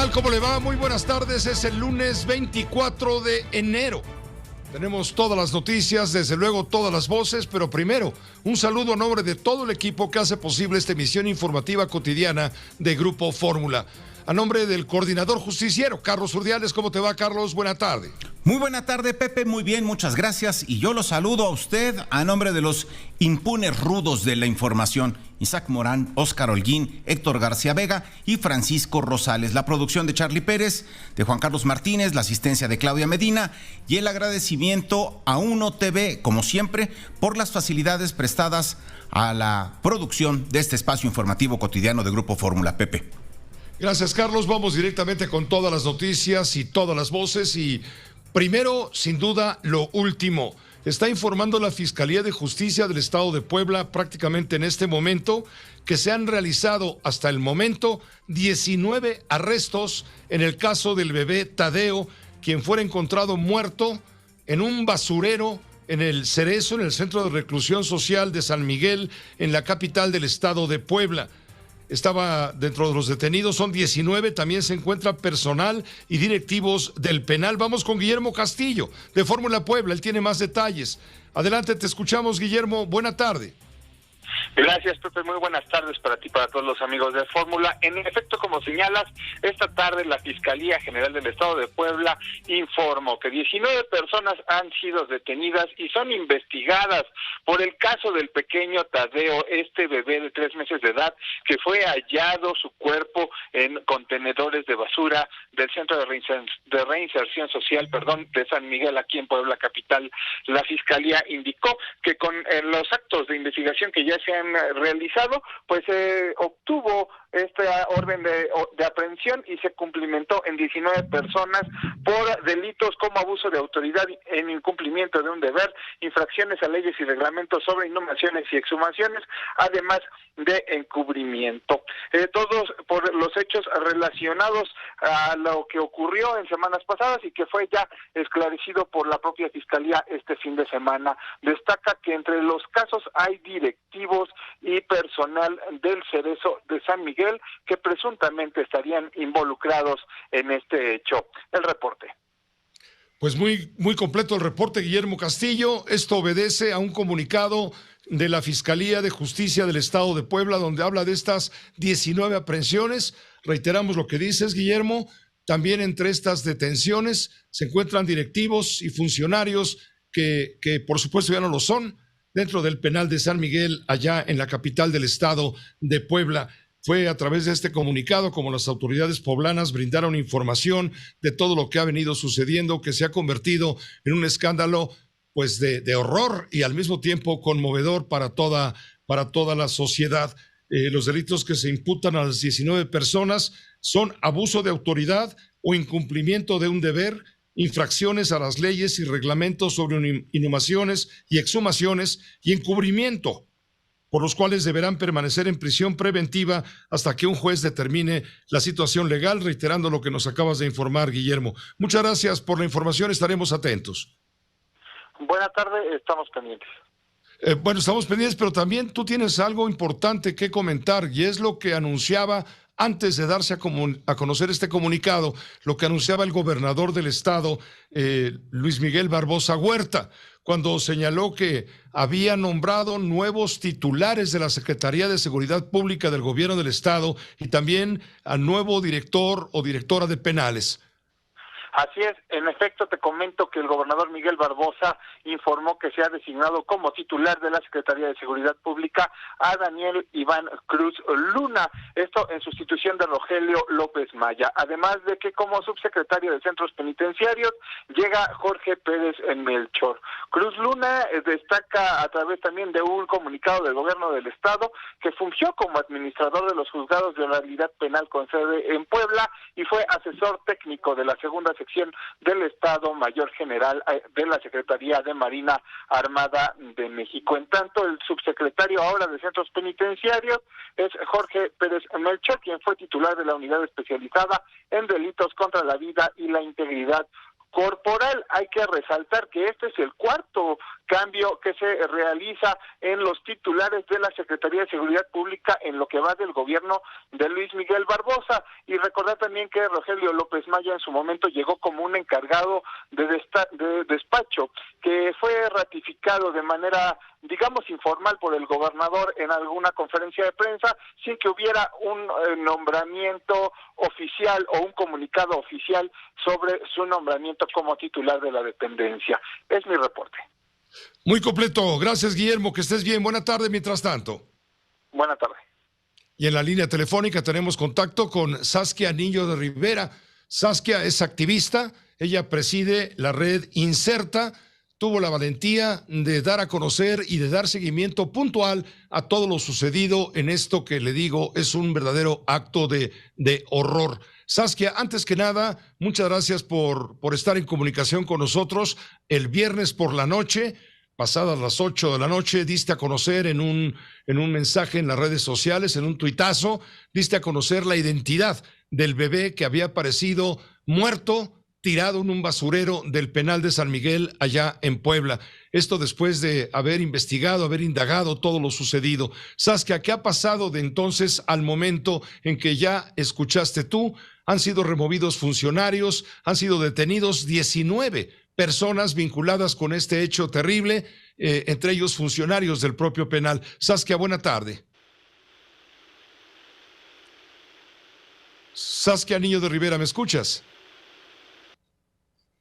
tal? ¿Cómo le va? Muy buenas tardes. Es el lunes 24 de enero. Tenemos todas las noticias, desde luego todas las voces, pero primero, un saludo a nombre de todo el equipo que hace posible esta emisión informativa cotidiana de Grupo Fórmula. A nombre del coordinador justiciero, Carlos Urdiales. ¿Cómo te va, Carlos? Buena tarde. Muy buena tarde, Pepe. Muy bien, muchas gracias. Y yo lo saludo a usted a nombre de los impunes rudos de la información. Isaac Morán, Óscar Holguín, Héctor García Vega y Francisco Rosales. La producción de Charlie Pérez, de Juan Carlos Martínez, la asistencia de Claudia Medina y el agradecimiento a Uno TV, como siempre, por las facilidades prestadas a la producción de este espacio informativo cotidiano de Grupo Fórmula. Pepe. Gracias, Carlos. Vamos directamente con todas las noticias y todas las voces. Y primero, sin duda, lo último. Está informando la Fiscalía de Justicia del Estado de Puebla prácticamente en este momento que se han realizado hasta el momento 19 arrestos en el caso del bebé Tadeo, quien fuera encontrado muerto en un basurero en el Cerezo, en el Centro de Reclusión Social de San Miguel, en la capital del Estado de Puebla. Estaba dentro de los detenidos, son 19, también se encuentra personal y directivos del penal. Vamos con Guillermo Castillo, de Fórmula Puebla, él tiene más detalles. Adelante, te escuchamos, Guillermo, buena tarde. Gracias, Pepe. Muy buenas tardes para ti, para todos los amigos de Fórmula. En efecto, como señalas, esta tarde la Fiscalía General del Estado de Puebla informó que 19 personas han sido detenidas y son investigadas por el caso del pequeño Tadeo, este bebé de 3 meses de edad, que fue hallado su cuerpo en contenedores de basura del Centro de Reinserción Social, de San Miguel, aquí en Puebla capital. La Fiscalía indicó que con los actos de investigación que ya se han realizado, pues obtuvo esta orden de aprehensión y se cumplimentó en 19 personas por delitos como abuso de autoridad en incumplimiento de un deber, infracciones a leyes y reglamentos sobre inhumaciones y exhumaciones, además de encubrimiento. Todos por los hechos relacionados a lo que ocurrió en semanas pasadas y que fue ya esclarecido por la propia Fiscalía este fin de semana. Destaca que entre los casos hay directivos y personal del Cerezo de San Miguel que presuntamente estarían involucrados en este hecho. El reporte. Pues muy completo el reporte, Guillermo Castillo. Esto obedece a un comunicado de la Fiscalía de Justicia del Estado de Puebla, donde habla de estas 19 aprehensiones. Reiteramos lo que dices, Guillermo. También entre estas detenciones se encuentran directivos y funcionarios que por supuesto ya no lo son, dentro del penal de San Miguel, allá en la capital del Estado de Puebla. Fue a través de este comunicado como las autoridades poblanas brindaron información de todo lo que ha venido sucediendo, que se ha convertido en un escándalo pues de horror y al mismo tiempo conmovedor para toda la sociedad. Los delitos que se imputan a las 19 personas son abuso de autoridad o incumplimiento de un deber, infracciones a las leyes y reglamentos sobre inhumaciones y exhumaciones y encubrimiento, por los cuales deberán permanecer en prisión preventiva hasta que un juez determine la situación legal, reiterando lo que nos acabas de informar, Guillermo. Muchas gracias por la información, estaremos atentos. Buena tarde, estamos pendientes. Bueno, estamos pendientes, pero también tú tienes algo importante que comentar, y es lo que anunciaba antes de darse a conocer este comunicado, lo que anunciaba el gobernador del estado, Luis Miguel Barbosa Huerta, cuando señaló que había nombrado nuevos titulares de la Secretaría de Seguridad Pública del gobierno del estado y también a nuevo director o directora de penales. Así es, en efecto te comento que el gobernador Miguel Barbosa informó que se ha designado como titular de la Secretaría de Seguridad Pública a Daniel Iván Cruz Luna, esto en sustitución de Rogelio López Maya, además de que como subsecretario de Centros Penitenciarios llega Jorge Pérez Melchor. Cruz Luna destaca a través también de un comunicado del gobierno del estado que fungió como administrador de los juzgados de oralidad penal con sede en Puebla y fue asesor técnico de la segunda sección del Estado Mayor General de la Secretaría de Marina Armada de México. En tanto, el subsecretario ahora de Centros Penitenciarios es Jorge Pérez Melchor, quien fue titular de la unidad especializada en delitos contra la vida y la integridad corporal. Hay que resaltar que este es el cuarto cambio que se realiza en los titulares de la Secretaría de Seguridad Pública en lo que va del gobierno de Luis Miguel Barbosa. Y recordar también que Rogelio López Maya en su momento llegó como un encargado de despacho, que fue ratificado de manera, digamos, informal por el gobernador en alguna conferencia de prensa, sin que hubiera un nombramiento oficial o un comunicado oficial sobre su nombramiento como titular de la dependencia. Es mi reporte. Muy completo. Gracias, Guillermo. Que estés bien. Buena tarde mientras tanto. Buena tarde. Y en la línea telefónica tenemos contacto con Saskia Niño de Rivera. Saskia es activista. Ella preside la red Inserta. Tuvo la valentía de dar a conocer y de dar seguimiento puntual a todo lo sucedido en esto que le digo es un verdadero acto de horror. Saskia, antes que nada, muchas gracias por estar en comunicación con nosotros. El viernes por la noche, pasadas las 8 de la noche, diste a conocer en un mensaje en las redes sociales, en un tuitazo, diste a conocer la identidad del bebé que había aparecido muerto, tirado en un basurero del penal de San Miguel allá en Puebla. Esto después de haber investigado, haber indagado todo lo sucedido. Saskia, ¿qué ha pasado de entonces al momento en que ya escuchaste tú? Han sido removidos funcionarios, han sido detenidos 19 personas vinculadas con este hecho terrible, entre ellos funcionarios del propio penal. Saskia, buena tarde. Saskia Niño de Rivera, ¿me escuchas?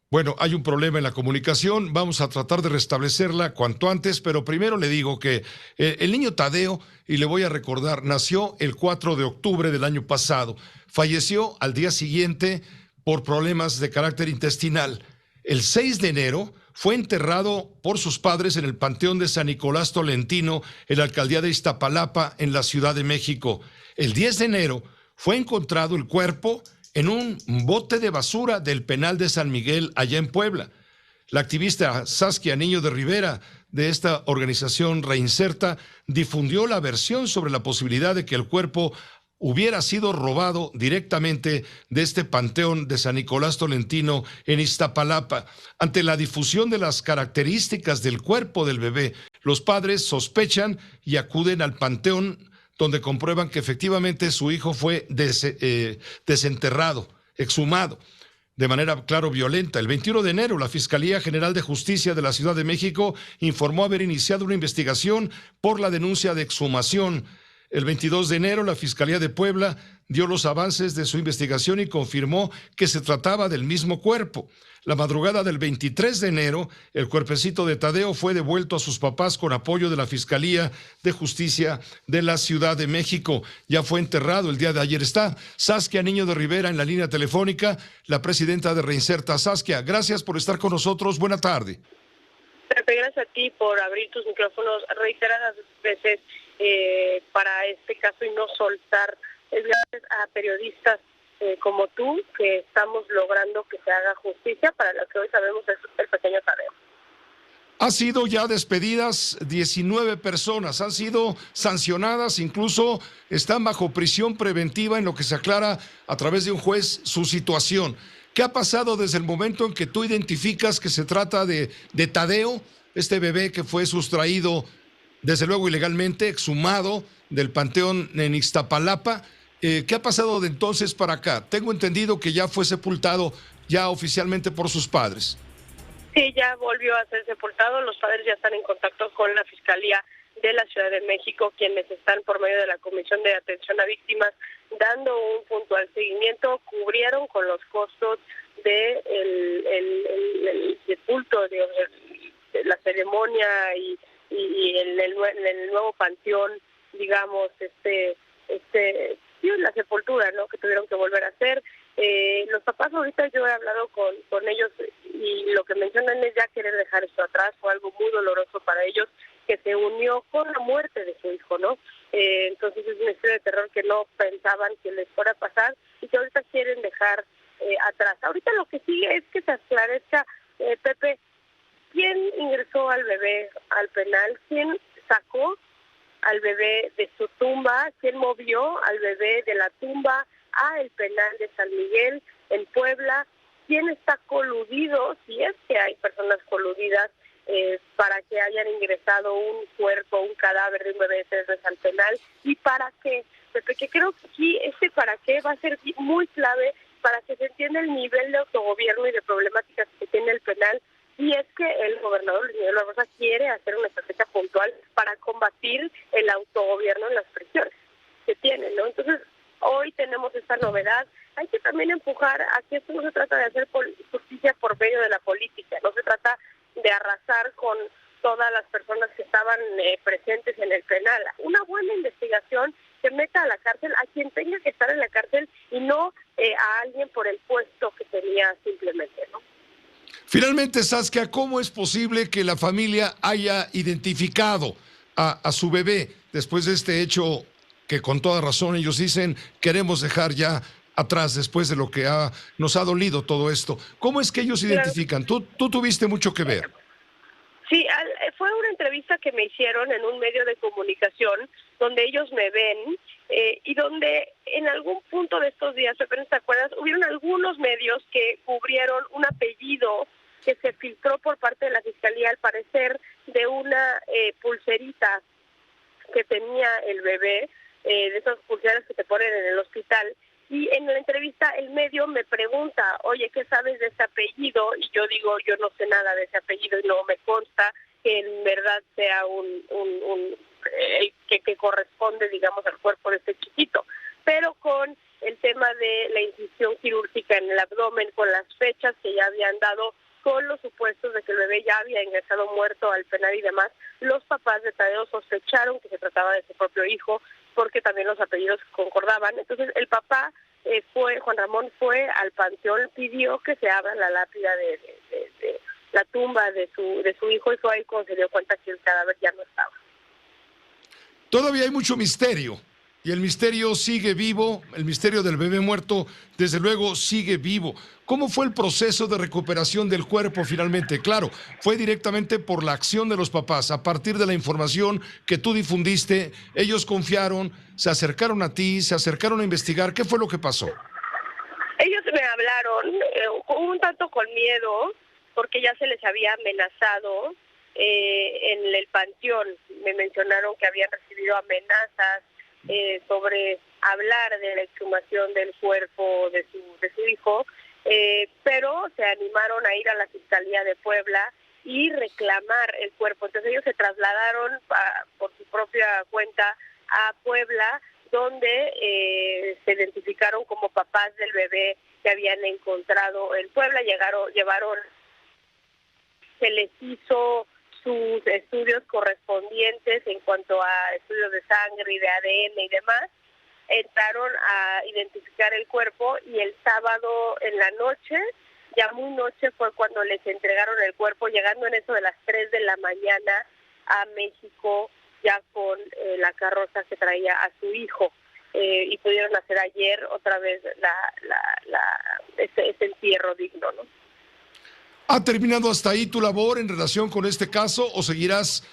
Bueno, hay un problema en la comunicación, vamos a tratar de restablecerla cuanto antes, pero primero le digo que el niño Tadeo, y le voy a recordar, nació el 4 de octubre del año pasado, falleció al día siguiente por problemas de carácter intestinal. El 6 de enero fue enterrado por sus padres en el Panteón de San Nicolás Tolentino, en la alcaldía de Iztapalapa, en la Ciudad de México. El 10 de enero fue encontrado el cuerpo en un bote de basura del penal de San Miguel, allá en Puebla. La activista Saskia Niño de Rivera, de esta organización Reinserta, difundió la versión sobre la posibilidad de que el cuerpo hubiera sido robado directamente de este panteón de San Nicolás Tolentino en Iztapalapa. Ante la difusión de las características del cuerpo del bebé, los padres sospechan y acuden al panteón, donde comprueban que efectivamente su hijo fue desenterrado, exhumado, de manera, claro, violenta. El 21 de enero, la Fiscalía General de Justicia de la Ciudad de México informó haber iniciado una investigación por la denuncia de exhumación. El 22 de enero, la Fiscalía de Puebla dio los avances de su investigación y confirmó que se trataba del mismo cuerpo. La madrugada del 23 de enero, el cuerpecito de Tadeo fue devuelto a sus papás con apoyo de la Fiscalía de Justicia de la Ciudad de México. Ya fue enterrado el día de ayer. Está Saskia Niño de Rivera en la línea telefónica, la presidenta de Reinserta. Saskia, gracias por estar con nosotros. Buena tarde. Pepe, gracias a ti por abrir tus micrófonos reiteradas veces para este caso y no soltar. Es gracias a periodistas como tú que estamos logrando que se haga justicia para lo que hoy sabemos es el pequeño Tadeo. Ha sido ya despedidas 19 personas, han sido sancionadas, incluso están bajo prisión preventiva en lo que se aclara a través de un juez su situación. ¿Qué ha pasado desde el momento en que tú identificas que se trata de Tadeo, este bebé que fue sustraído, desde luego ilegalmente, exhumado del panteón en Iztapalapa? ¿Qué ha pasado de entonces para acá? Tengo entendido que ya fue sepultado ya oficialmente por sus padres. Sí, ya volvió a ser sepultado. Los padres ya están en contacto con la Fiscalía de la Ciudad de México, quienes están por medio de la Comisión de Atención a Víctimas dando un puntual seguimiento. Cubrieron con los costos de el sepulto, de la ceremonia y en el nuevo panteón, digamos, la sepultura, ¿no?, que tuvieron que volver a hacer. Los papás ahorita yo he hablado con ellos y lo que mencionan es ya querer dejar esto atrás. Fue algo muy doloroso para ellos que se unió con la muerte de su hijo, ¿no? Entonces es una historia de terror que no pensaban que les fuera a pasar y que ahorita quieren dejar atrás. Ahorita lo que sigue es que se esclarezca, Pepe, quién ingresó al bebé al penal, quién sacó al bebé de su tumba, quién movió al bebé de la tumba a el penal de San Miguel en Puebla, quién está coludido, si es que hay personas coludidas para que hayan ingresado un cuerpo, un cadáver de un bebé de 3 meses al penal. ¿Y para qué? Porque creo que aquí para qué va a ser muy clave para que se entienda el nivel de autogobierno y de problemáticas que tiene el penal. Y es que el gobernador Luis Miguel Barbosa quiere hacer una estrategia puntual para combatir el autogobierno en las prisiones que tienen, ¿no? Entonces, hoy tenemos esta novedad. Hay que también empujar a que esto no se trata de hacer justicia por medio de la política, no se trata de arrasar con todas las personas que estaban presentes en el penal. Una buena investigación que meta a la cárcel a quien tenga que estar en la cárcel y no a alguien por el puesto que tenía simplemente, ¿no? Finalmente, Saskia, ¿cómo es posible que la familia haya identificado a su bebé después de este hecho que con toda razón ellos dicen queremos dejar ya atrás después de lo que nos ha dolido todo esto? ¿Cómo es que ellos identifican? Tú tuviste mucho que ver. Sí, fue una entrevista que me hicieron en un medio de comunicación donde ellos me ven y donde en algún punto de estos días, ¿te acuerdas? Hubieron algunos medios que cubrieron un apellido que se filtró por parte de la Fiscalía, al parecer, de una pulserita que tenía el bebé, de esas pulseras que te ponen en el hospital. Y en la entrevista el medio me pregunta, oye, ¿qué sabes de ese apellido? Y yo digo, yo no sé nada de ese apellido y no me consta que en verdad sea que corresponde, digamos, al cuerpo de este chiquito. Pero con el tema de la incisión quirúrgica en el abdomen, con las fechas que ya habían dado, con los supuestos de que el bebé ya había ingresado muerto al penal y demás, los papás de Tadeo sospecharon que se trataba de su propio hijo, porque también los apellidos concordaban. Entonces el papá Juan Ramón fue al panteón, pidió que se abra la lápida de la tumba de su hijo, y fue ahí cuando se dio cuenta que el cadáver ya no estaba. Todavía hay mucho misterio y el misterio sigue vivo, el misterio del bebé muerto desde luego sigue vivo. ¿Cómo fue el proceso de recuperación del cuerpo finalmente? Claro, fue directamente por la acción de los papás. A partir de la información que tú difundiste, ellos confiaron, se acercaron a ti, se acercaron a investigar. ¿Qué fue lo que pasó? Ellos me hablaron un tanto con miedo, porque ya se les había amenazado en el panteón. Me mencionaron que habían recibido amenazas sobre hablar de la exhumación del cuerpo de su hijo, pero se animaron a ir a la Fiscalía de Puebla y reclamar el cuerpo. Entonces ellos se trasladaron por su propia cuenta a Puebla, donde se identificaron como papás del bebé que habían encontrado en Puebla. Llevaron, se les hizo sus estudios correspondientes en cuanto a estudios de sangre y de ADN y demás. Entraron a identificar el cuerpo y el sábado en la noche, ya muy noche, fue cuando les entregaron el cuerpo, llegando en eso de las 3 de la mañana a México, ya con la carroza que traía a su hijo. Y pudieron hacer ayer otra vez ese entierro digno, ¿no? ¿Ha terminado hasta ahí tu labor en relación con este caso o seguirás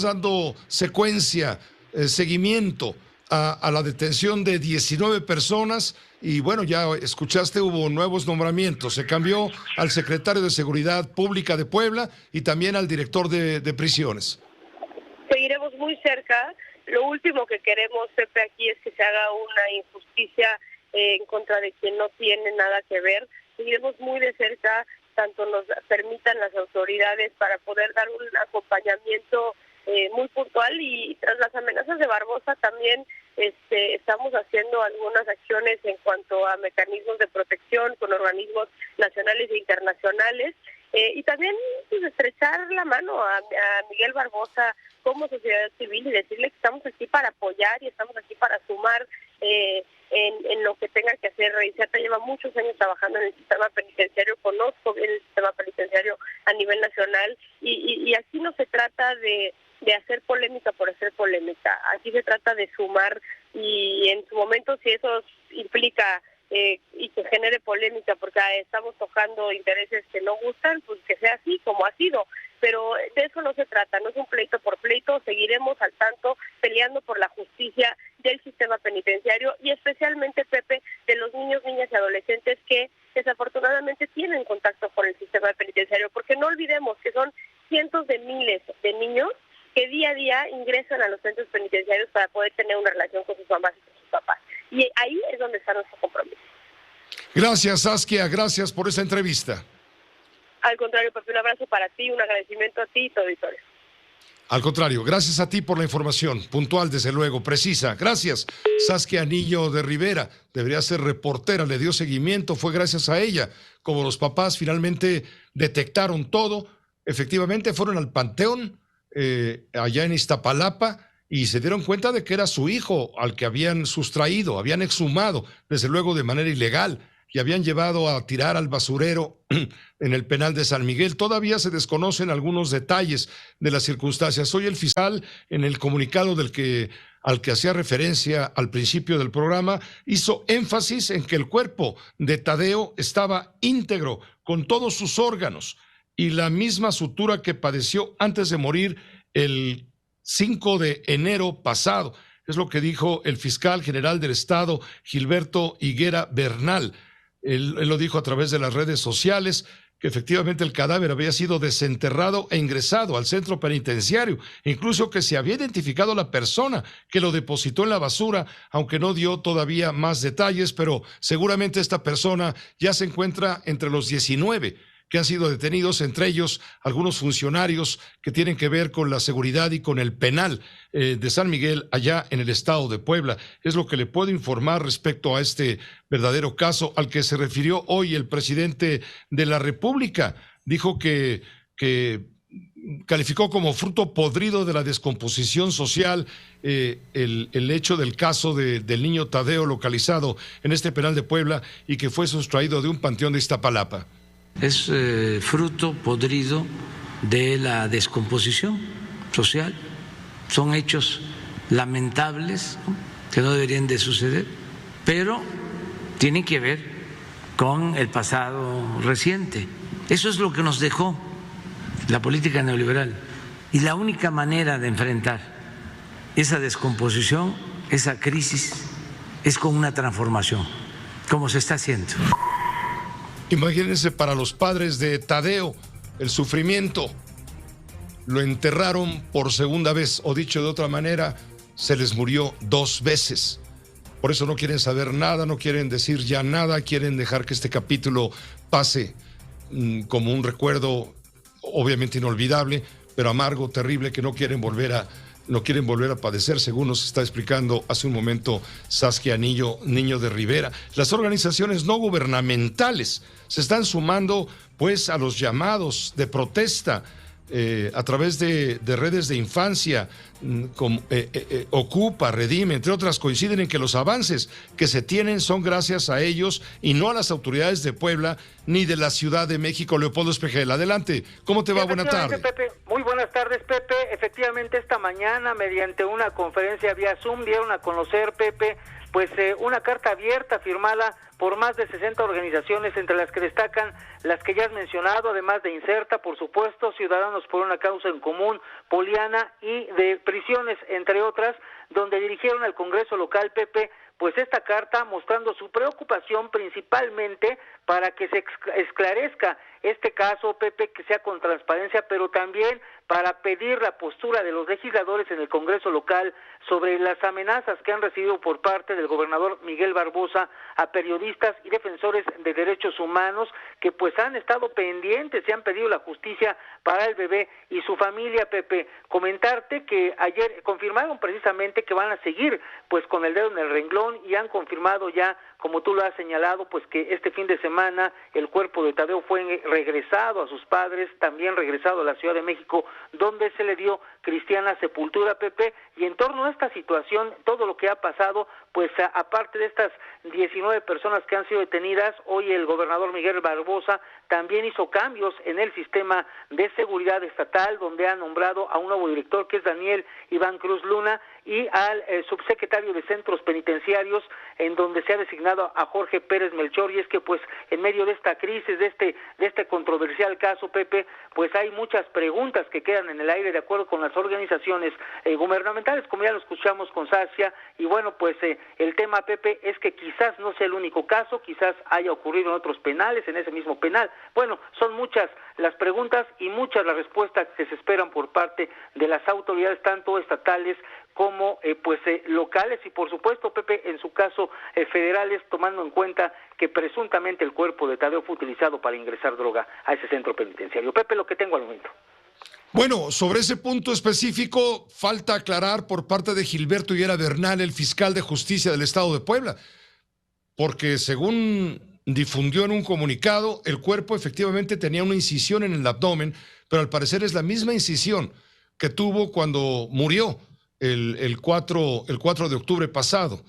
dando secuencia, seguimiento a la detención de 19 personas? Y bueno, ya escuchaste, hubo nuevos nombramientos. Se cambió al secretario de Seguridad Pública de Puebla y también al director de prisiones. Seguiremos muy cerca. Lo último que queremos, Pepe, aquí es que se haga una injusticia en contra de quien no tiene nada que ver. Seguiremos muy de cerca, tanto nos permitan las autoridades, para poder dar un acompañamiento muy puntual, y tras las amenazas de Barbosa también estamos haciendo algunas acciones en cuanto a mecanismos de protección con organismos nacionales e internacionales, y también pues, estrechar la mano a Miguel Barbosa como sociedad civil y decirle que estamos aquí para apoyar y estamos aquí para sumar en lo que tenga que hacer. Reiseta lleva muchos años trabajando en el sistema penitenciario, conozco bien el sistema penitenciario a nivel nacional, y aquí no se trata de hacer polémica por hacer polémica, aquí se trata de sumar, y en su momento si eso implica y que genere polémica porque estamos tocando intereses que no gustan, pues que sea así como ha sido, pero de eso no se trata, no es un pleito por pleito. Seguiremos al tanto peleando por la justicia del sistema penitenciario y especialmente, Pepe, de los niños, niñas y adolescentes que desafortunadamente tienen contacto con el sistema penitenciario, porque no olvidemos que son cientos de miles de niños que día a día ingresan a los centros penitenciarios para poder tener una relación con sus mamás y con sus papás. Y ahí es donde está nuestro compromiso. Gracias, Saskia, gracias por esta entrevista. Al contrario, Pepe, un abrazo para ti, un agradecimiento a ti y tu auditorio. Al contrario, gracias a ti por la información, puntual desde luego, precisa. Gracias, Saskia Anillo de Rivera, debería ser reportera, le dio seguimiento, fue gracias a ella, como los papás finalmente detectaron todo, efectivamente fueron al panteón allá en Iztapalapa y se dieron cuenta de que era su hijo al que habían sustraído, habían exhumado, desde luego de manera ilegal, y habían llevado a tirar al basurero en el penal de San Miguel. Todavía se desconocen algunos detalles de las circunstancias. Hoy el fiscal, en el comunicado al que hacía referencia al principio del programa, hizo énfasis en que el cuerpo de Tadeo estaba íntegro, con todos sus órganos, y la misma sutura que padeció antes de morir el 5 de enero pasado. Es lo que dijo el fiscal general del Estado, Gilberto Higuera Bernal. Él lo dijo a través de las redes sociales, que efectivamente el cadáver había sido desenterrado e ingresado al centro penitenciario, incluso que se había identificado la persona que lo depositó en la basura, aunque no dio todavía más detalles, pero seguramente esta persona ya se encuentra entre los 19 que han sido detenidos, entre ellos algunos funcionarios que tienen que ver con la seguridad y con el penal de San Miguel, allá en el estado de Puebla. Es lo que le puedo informar respecto a este verdadero caso al que se refirió hoy el presidente de la República. Dijo que calificó como fruto podrido de la descomposición social el hecho del caso del niño Tadeo localizado en este penal de Puebla y que fue sustraído de un panteón de Iztapalapa. Es fruto podrido de la descomposición social. Son hechos lamentables, ¿no?, que no deberían de suceder, pero tienen que ver con el pasado reciente. Eso es lo que nos dejó la política neoliberal. Y la única manera de enfrentar esa descomposición, esa crisis, es con una transformación, como se está haciendo. Imagínense para los padres de Tadeo el sufrimiento. Lo enterraron por segunda vez, o dicho de otra manera, se les murió 2 veces. Por eso no quieren saber nada, no quieren decir ya nada, quieren dejar que este capítulo pase como un recuerdo obviamente inolvidable, pero amargo, terrible, que no quieren volver a padecer, según nos está explicando hace un momento Saskia Anillo de Rivera. Las organizaciones no gubernamentales se están sumando pues a los llamados de protesta a través de redes de infancia, como Ocupa, Redime, entre otras, coinciden en que los avances que se tienen son gracias a ellos y no a las autoridades de Puebla ni de la Ciudad de México. Leopoldo Espejel, adelante. ¿Cómo te va? Buenas tardes. Pepe. Muy buenas tardes, Pepe. Efectivamente, esta mañana, mediante una conferencia vía Zoom, dieron a conocer, Pepe, pues una carta abierta firmada por más de 60 organizaciones, entre las que destacan las que ya has mencionado, además de Inserta, por supuesto, Ciudadanos por una Causa en Común, Poliana y de Prisiones, entre otras, donde dirigieron al Congreso local, Pepe, pues esta carta mostrando su preocupación principalmente para que se esclarezca este caso, Pepe, que sea con transparencia, pero también para pedir la postura de los legisladores en el Congreso local sobre las amenazas que han recibido por parte del gobernador Miguel Barbosa a periodistas y defensores de derechos humanos que pues han estado pendientes y han pedido la justicia para el bebé y su familia, Pepe. Comentarte que ayer confirmaron precisamente que van a seguir pues con el dedo en el renglón y han confirmado ya, como tú lo has señalado, pues que este fin de semana el cuerpo de Tadeo fue regresado a sus padres, también regresado a la Ciudad de México, donde se le dio cristiana sepultura, Pepe, y en torno a esta situación, todo lo que ha pasado, pues aparte de estas 19 personas que han sido detenidas, hoy el gobernador Miguel Barbosa también hizo cambios en el sistema de seguridad estatal, donde ha nombrado a un nuevo director que es Daniel Iván Cruz Luna, y al subsecretario de Centros Penitenciarios, en donde se ha designado a Jorge Pérez Melchor, y es que pues en medio de esta crisis, de este controversial caso, Pepe, pues hay muchas preguntas que quedan en el aire de acuerdo con las organizaciones gubernamentales, como ya lo escuchamos con Sacia. Y bueno, pues el tema, Pepe, es que quizás no sea el único caso, quizás haya ocurrido en otros penales, en ese mismo penal. Bueno, son muchas las preguntas y muchas las respuestas que se esperan por parte de las autoridades, tanto estatales como locales y por supuesto, Pepe, en su caso federales, tomando en cuenta que presuntamente el cuerpo de Tadeo fue utilizado para ingresar droga a ese centro penitenciario. Pepe, lo que tengo al momento. Bueno, sobre ese punto específico, falta aclarar por parte de Gilberto Higuera Bernal, el fiscal de justicia del Estado de Puebla, porque según difundió en un comunicado, el cuerpo efectivamente tenía una incisión en el abdomen, pero al parecer es la misma incisión que tuvo cuando murió el 4 de octubre pasado.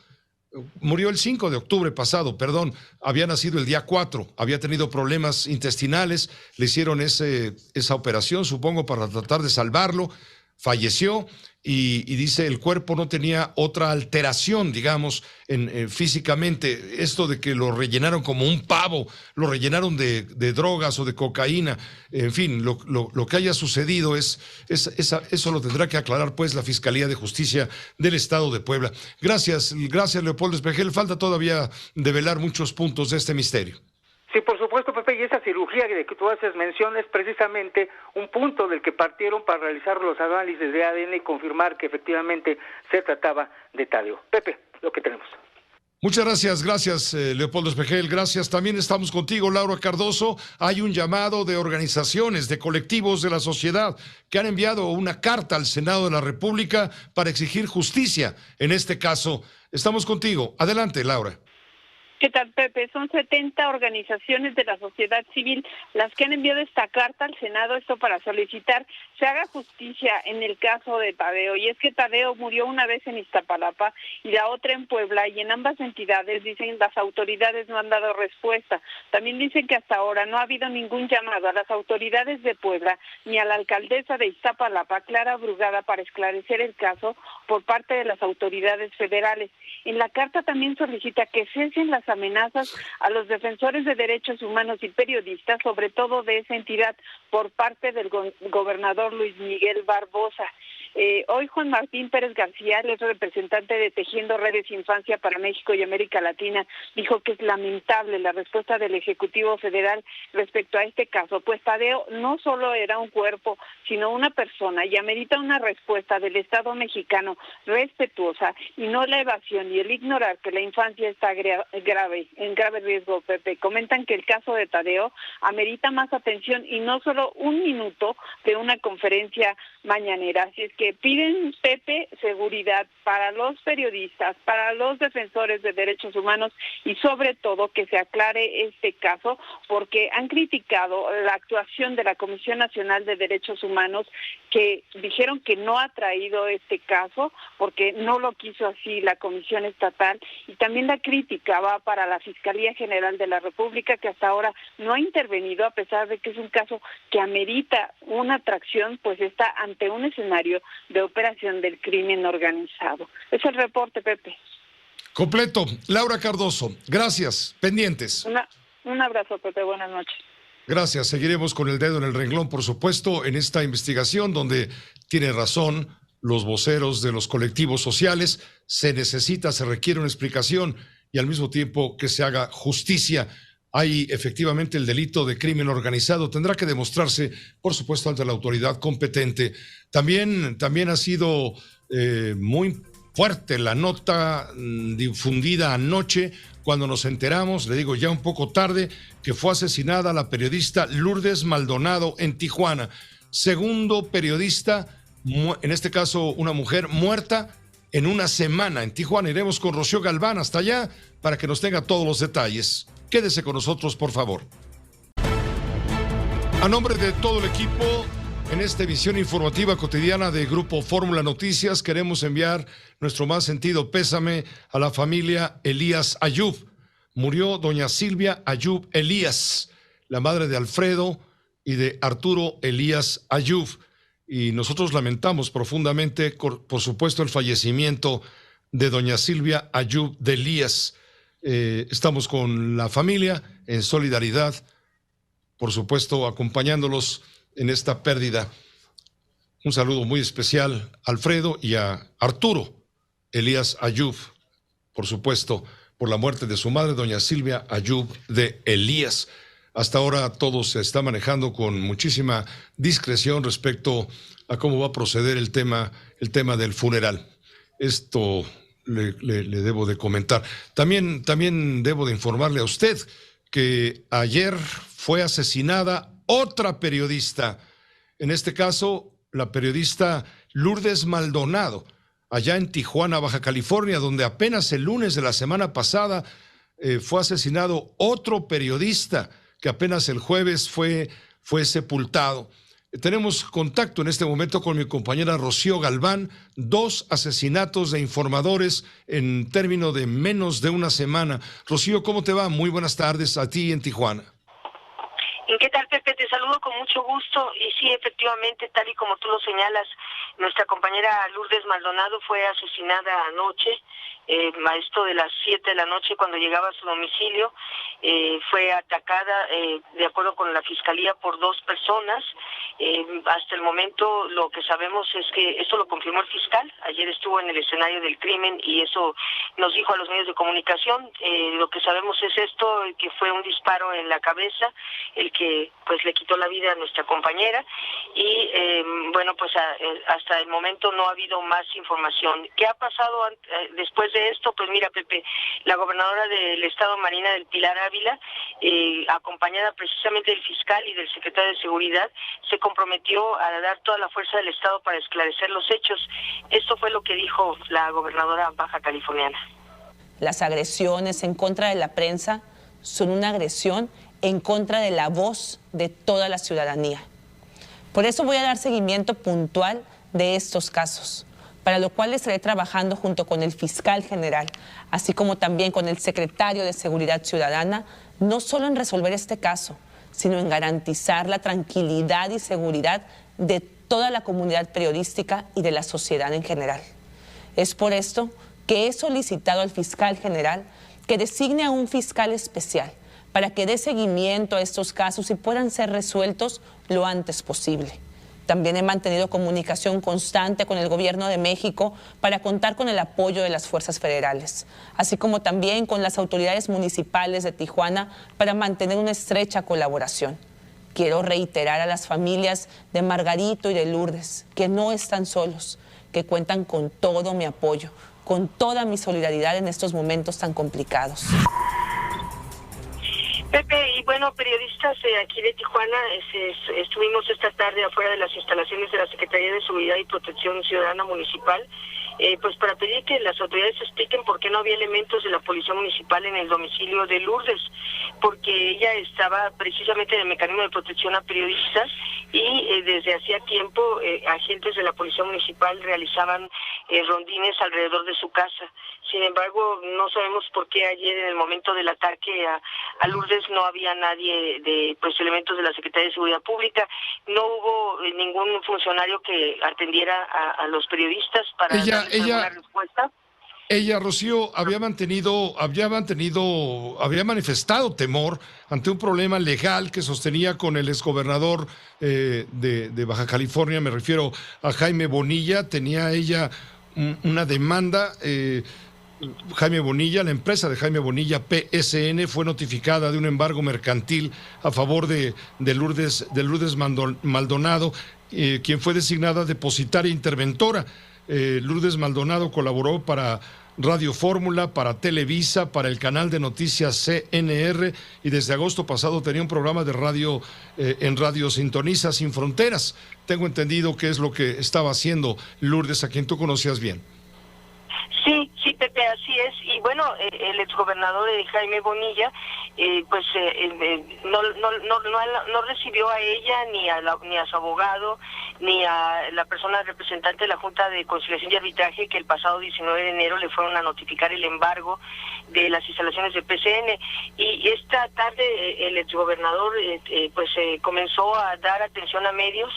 Murió el 5 de octubre pasado, perdón, había nacido el día 4, había tenido problemas intestinales, le hicieron esa operación, supongo, para tratar de salvarlo, falleció y dice el cuerpo no tenía otra alteración, digamos, físicamente. Esto de que lo rellenaron como un pavo, lo rellenaron de drogas o de cocaína, en fin, lo que haya sucedido eso lo tendrá que aclarar pues la Fiscalía de Justicia del Estado de Puebla. Gracias Leopoldo Espejel, falta todavía develar muchos puntos de este misterio. Sí, por supuesto, Pepe, y esa cirugía de que tú haces mención es precisamente un punto del que partieron para realizar los análisis de ADN y confirmar que efectivamente se trataba de Tadeo. Pepe, lo que tenemos. Muchas gracias Leopoldo Espejel, gracias. También estamos contigo, Laura Cardoso. Hay un llamado de organizaciones, de colectivos de la sociedad que han enviado una carta al Senado de la República para exigir justicia en este caso. Estamos contigo. Adelante, Laura. ¿Qué tal, Pepe? Son 70 organizaciones de la sociedad civil las que han enviado esta carta al Senado, esto para solicitar se haga justicia en el caso de Tadeo. Y es que Tadeo murió una vez en Iztapalapa y la otra en Puebla, y en ambas entidades, dicen, las autoridades no han dado respuesta. También dicen que hasta ahora no ha habido ningún llamado a las autoridades de Puebla ni a la alcaldesa de Iztapalapa, Clara Brugada, para esclarecer el caso por parte de las autoridades federales. En la carta también solicita que cesen las amenazas a los defensores de derechos humanos y periodistas, sobre todo de esa entidad, por parte del gobernador Luis Miguel Barbosa. Hoy Juan Martín Pérez García, el representante de Tejiendo Redes Infancia para México y América Latina, dijo que es lamentable la respuesta del Ejecutivo Federal respecto a este caso, pues Tadeo no solo era un cuerpo, sino una persona, y amerita una respuesta del Estado mexicano respetuosa y no la evasión y el ignorar que la infancia está en grave riesgo, Pepe. Comentan que el caso de Tadeo amerita más atención y no solo un minuto de una conferencia mañanera. Así es que piden, Pepe, seguridad para los periodistas, para los defensores de derechos humanos y sobre todo que se aclare este caso, porque han criticado la actuación de la Comisión Nacional de Derechos Humanos, que dijeron que no ha traído este caso porque no lo quiso así la Comisión Estatal, y también la crítica va para la Fiscalía General de la República, que hasta ahora no ha intervenido, a pesar de que es un caso que amerita una atracción, pues está ante un escenario de operación del crimen organizado. Es el reporte, Pepe. Completo. Laura Cardoso, gracias. Pendientes. Un abrazo, Pepe. Buenas noches. Gracias. Seguiremos con el dedo en el renglón, por supuesto, en esta investigación donde tiene razón los voceros de los colectivos sociales. Se requiere una explicación y al mismo tiempo que se haga justicia. Hay efectivamente el delito de crimen organizado. Tendrá que demostrarse, por supuesto, ante la autoridad competente. También ha sido muy fuerte la nota difundida anoche cuando nos enteramos, le digo ya un poco tarde, que fue asesinada la periodista Lourdes Maldonado en Tijuana. Segundo periodista, en este caso una mujer muerta en una semana en Tijuana. Iremos con Rocío Galván hasta allá para que nos tenga todos los detalles. Quédese con nosotros, por favor. A nombre de todo el equipo, en esta emisión informativa cotidiana de Grupo Fórmula Noticias, queremos enviar nuestro más sentido pésame a la familia Elías Ayub. Murió doña Silvia Ayub Elías, la madre de Alfredo y de Arturo Elías Ayub. Y nosotros lamentamos profundamente, por supuesto, el fallecimiento de doña Silvia Ayub de Elías. Estamos con la familia en solidaridad, por supuesto, acompañándolos en esta pérdida. Un saludo muy especial a Alfredo y a Arturo Elías Ayub, por supuesto, por la muerte de su madre, doña Silvia Ayub de Elías. Hasta ahora todo se está manejando con muchísima discreción respecto a cómo va a proceder el tema del funeral. Esto le debo de comentar. También debo de informarle a usted que ayer fue asesinada otra periodista, en este caso la periodista Lourdes Maldonado, allá en Tijuana, Baja California, donde apenas el lunes de la semana pasada fue asesinado otro periodista que apenas el jueves fue sepultado. Tenemos contacto en este momento con mi compañera Rocío Galván, 2 asesinatos de informadores en término de menos de una semana. Rocío, ¿cómo te va? Muy buenas tardes a ti en Tijuana. ¿Qué tal, Pepe? Te saludo con mucho gusto y sí, efectivamente, tal y como tú lo señalas, nuestra compañera Lourdes Maldonado fue asesinada anoche, a esto de las 7 de la noche cuando llegaba a su domicilio. Fue atacada, de acuerdo con la Fiscalía, por 2 personas. Hasta el momento lo que sabemos es que esto lo confirmó el fiscal. Ayer estuvo en el escenario del crimen y eso nos dijo a los medios de comunicación. Lo que sabemos es esto, que fue un disparo en la cabeza, el que pues le quitó la vida a nuestra compañera y bueno, pues hasta el momento no ha habido más información. ¿Qué ha pasado después de esto? Pues mira, Pepe, la gobernadora del estado, Marina del Pilar Ávila, acompañada precisamente del fiscal y del secretario de Seguridad, se comprometió a dar toda la fuerza del estado para esclarecer los hechos. Esto fue lo que dijo la gobernadora baja californiana. Las agresiones en contra de la prensa son una agresión en contra de la voz de toda la ciudadanía. Por eso voy a dar seguimiento puntual de estos casos, para lo cual estaré trabajando junto con el fiscal general, así como también con el secretario de Seguridad Ciudadana, no solo en resolver este caso, sino en garantizar la tranquilidad y seguridad de toda la comunidad periodística y de la sociedad en general. Es por esto que he solicitado al fiscal general que designe a un fiscal especial para que dé seguimiento a estos casos y puedan ser resueltos lo antes posible. También he mantenido comunicación constante con el Gobierno de México para contar con el apoyo de las fuerzas federales, así como también con las autoridades municipales de Tijuana para mantener una estrecha colaboración. Quiero reiterar a las familias de Margarito y de Lourdes que no están solos, que cuentan con todo mi apoyo, con toda mi solidaridad en estos momentos tan complicados. Pepe, y bueno, periodistas aquí de Tijuana, estuvimos esta tarde afuera de las instalaciones de la Secretaría de Seguridad y Protección Ciudadana Municipal, pues para pedir que las autoridades expliquen por qué no había elementos de la Policía Municipal en el domicilio de Lourdes, porque ella estaba precisamente en el mecanismo de protección a periodistas y desde hacía tiempo agentes de la Policía Municipal realizaban rondines alrededor de su casa. Sin embargo, no sabemos por qué ayer en el momento del ataque a Lourdes no había nadie de elementos de la Secretaría de Seguridad Pública, no hubo ningún funcionario que atendiera a los periodistas para darles alguna respuesta. Ella, Rocío, había manifestado temor ante un problema legal que sostenía con el exgobernador de Baja California, me refiero a Jaime Bonilla. Tenía ella una demanda. Jaime Bonilla, la empresa de Jaime Bonilla, PSN, fue notificada de un embargo mercantil a favor de Lourdes Maldonado, quien fue designada depositaria interventora. Lourdes Maldonado colaboró para Radio Fórmula, para Televisa, para el canal de noticias CNR y desde agosto pasado tenía un programa de radio en Radio Sintoniza Sin Fronteras. Tengo entendido que es lo que estaba haciendo Lourdes, a quien tú conocías bien. Sí, Pepe, así es. Y bueno, el exgobernador Jaime Bonilla, no recibió a ella ni a su abogado ni a la persona representante de la Junta de Conciliación y Arbitraje, que el pasado 19 de enero le fueron a notificar el embargo de las instalaciones de PCN. Y esta tarde el exgobernador comenzó a dar atención a medios.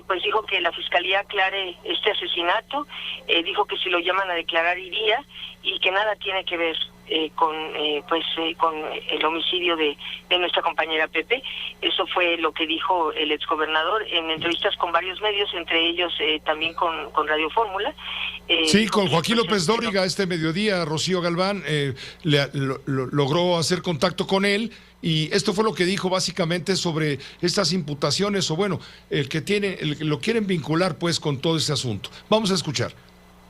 Pues dijo que la Fiscalía aclare este asesinato, dijo que si lo llaman a declarar iría y que nada tiene que ver con el homicidio de nuestra compañera Pepe. Eso fue lo que dijo el exgobernador en entrevistas con varios medios, entre ellos también con Radio Fórmula. Sí, con Joaquín López Dóriga este mediodía, Rocío Galván logró hacer contacto con él, y esto fue lo que dijo básicamente sobre estas imputaciones, o bueno, lo quieren vincular pues con todo este asunto. Vamos a escuchar.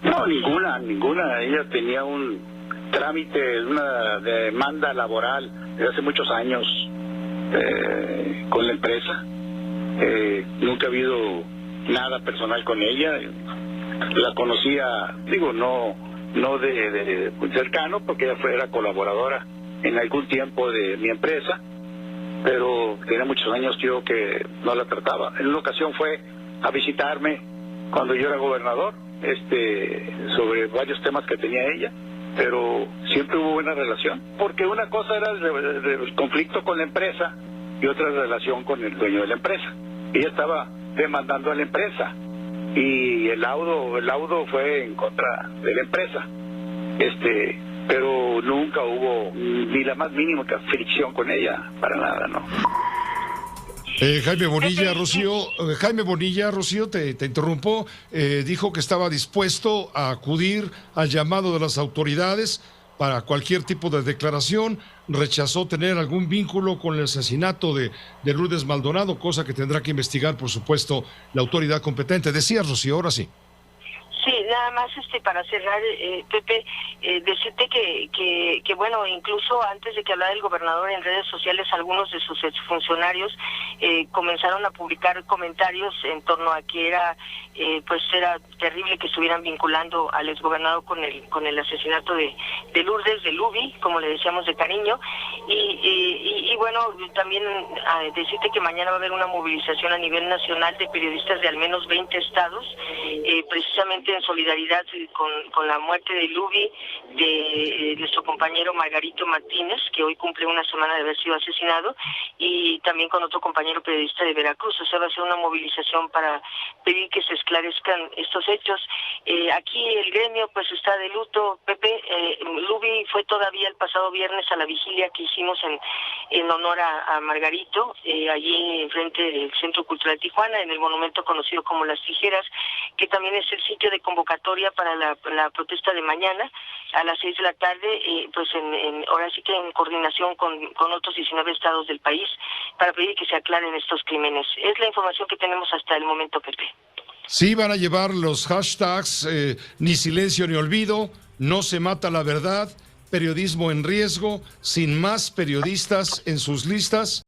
No, ninguna. Ella tenía un trámite, una demanda laboral desde hace muchos años con la empresa. Nunca ha habido nada personal con ella. La conocía, digo, no de cercano, porque ella era colaboradora en algún tiempo de mi empresa, pero tenía muchos años yo que no la trataba. En una ocasión fue a visitarme cuando yo era gobernador, sobre varios temas que tenía ella, pero siempre hubo buena relación, porque una cosa era el conflicto con la empresa y otra relación con el dueño de la empresa. Ella estaba demandando a la empresa y el laudo fue en contra de la empresa, pero nunca hubo ni la más mínima fricción con ella, para nada, ¿no? Jaime Bonilla, Rocío, te interrumpo, dijo que estaba dispuesto a acudir al llamado de las autoridades para cualquier tipo de declaración. Rechazó tener algún vínculo con el asesinato de Lourdes Maldonado, cosa que tendrá que investigar, por supuesto, la autoridad competente. Decías, Rocío, ahora sí. Sí, nada más para cerrar, Pepe, decirte que bueno, incluso antes de que hablara el gobernador en redes sociales, algunos de sus exfuncionarios comenzaron a publicar comentarios en torno a que era terrible que estuvieran vinculando al exgobernador con el asesinato de Lourdes, de Lubi, como le decíamos de cariño, y bueno, también decirte que mañana va a haber una movilización a nivel nacional de periodistas de al menos 20 estados, precisamente en solidaridad con la muerte de Lubi, de nuestro compañero Margarito Martínez, que hoy cumple una semana de haber sido asesinado, y también con otro compañero periodista de Veracruz. O sea, va a ser una movilización para pedir que se esclarezcan estos hechos. Aquí el gremio pues está de luto, Pepe. Lubi fue todavía el pasado viernes a la vigilia que hicimos en honor a Margarito, allí enfrente del Centro Cultural Tijuana, en el monumento conocido como Las Tijeras, que también es el sitio de convocatoria para la protesta de mañana a las 6 de la tarde, ahora sí que en coordinación con otros 19 estados del país, para pedir que se aclaren estos crímenes. Es la información que tenemos hasta el momento, Pepe. Sí, van a llevar los hashtags ni silencio ni olvido, no se mata la verdad, periodismo en riesgo, sin más periodistas en sus listas.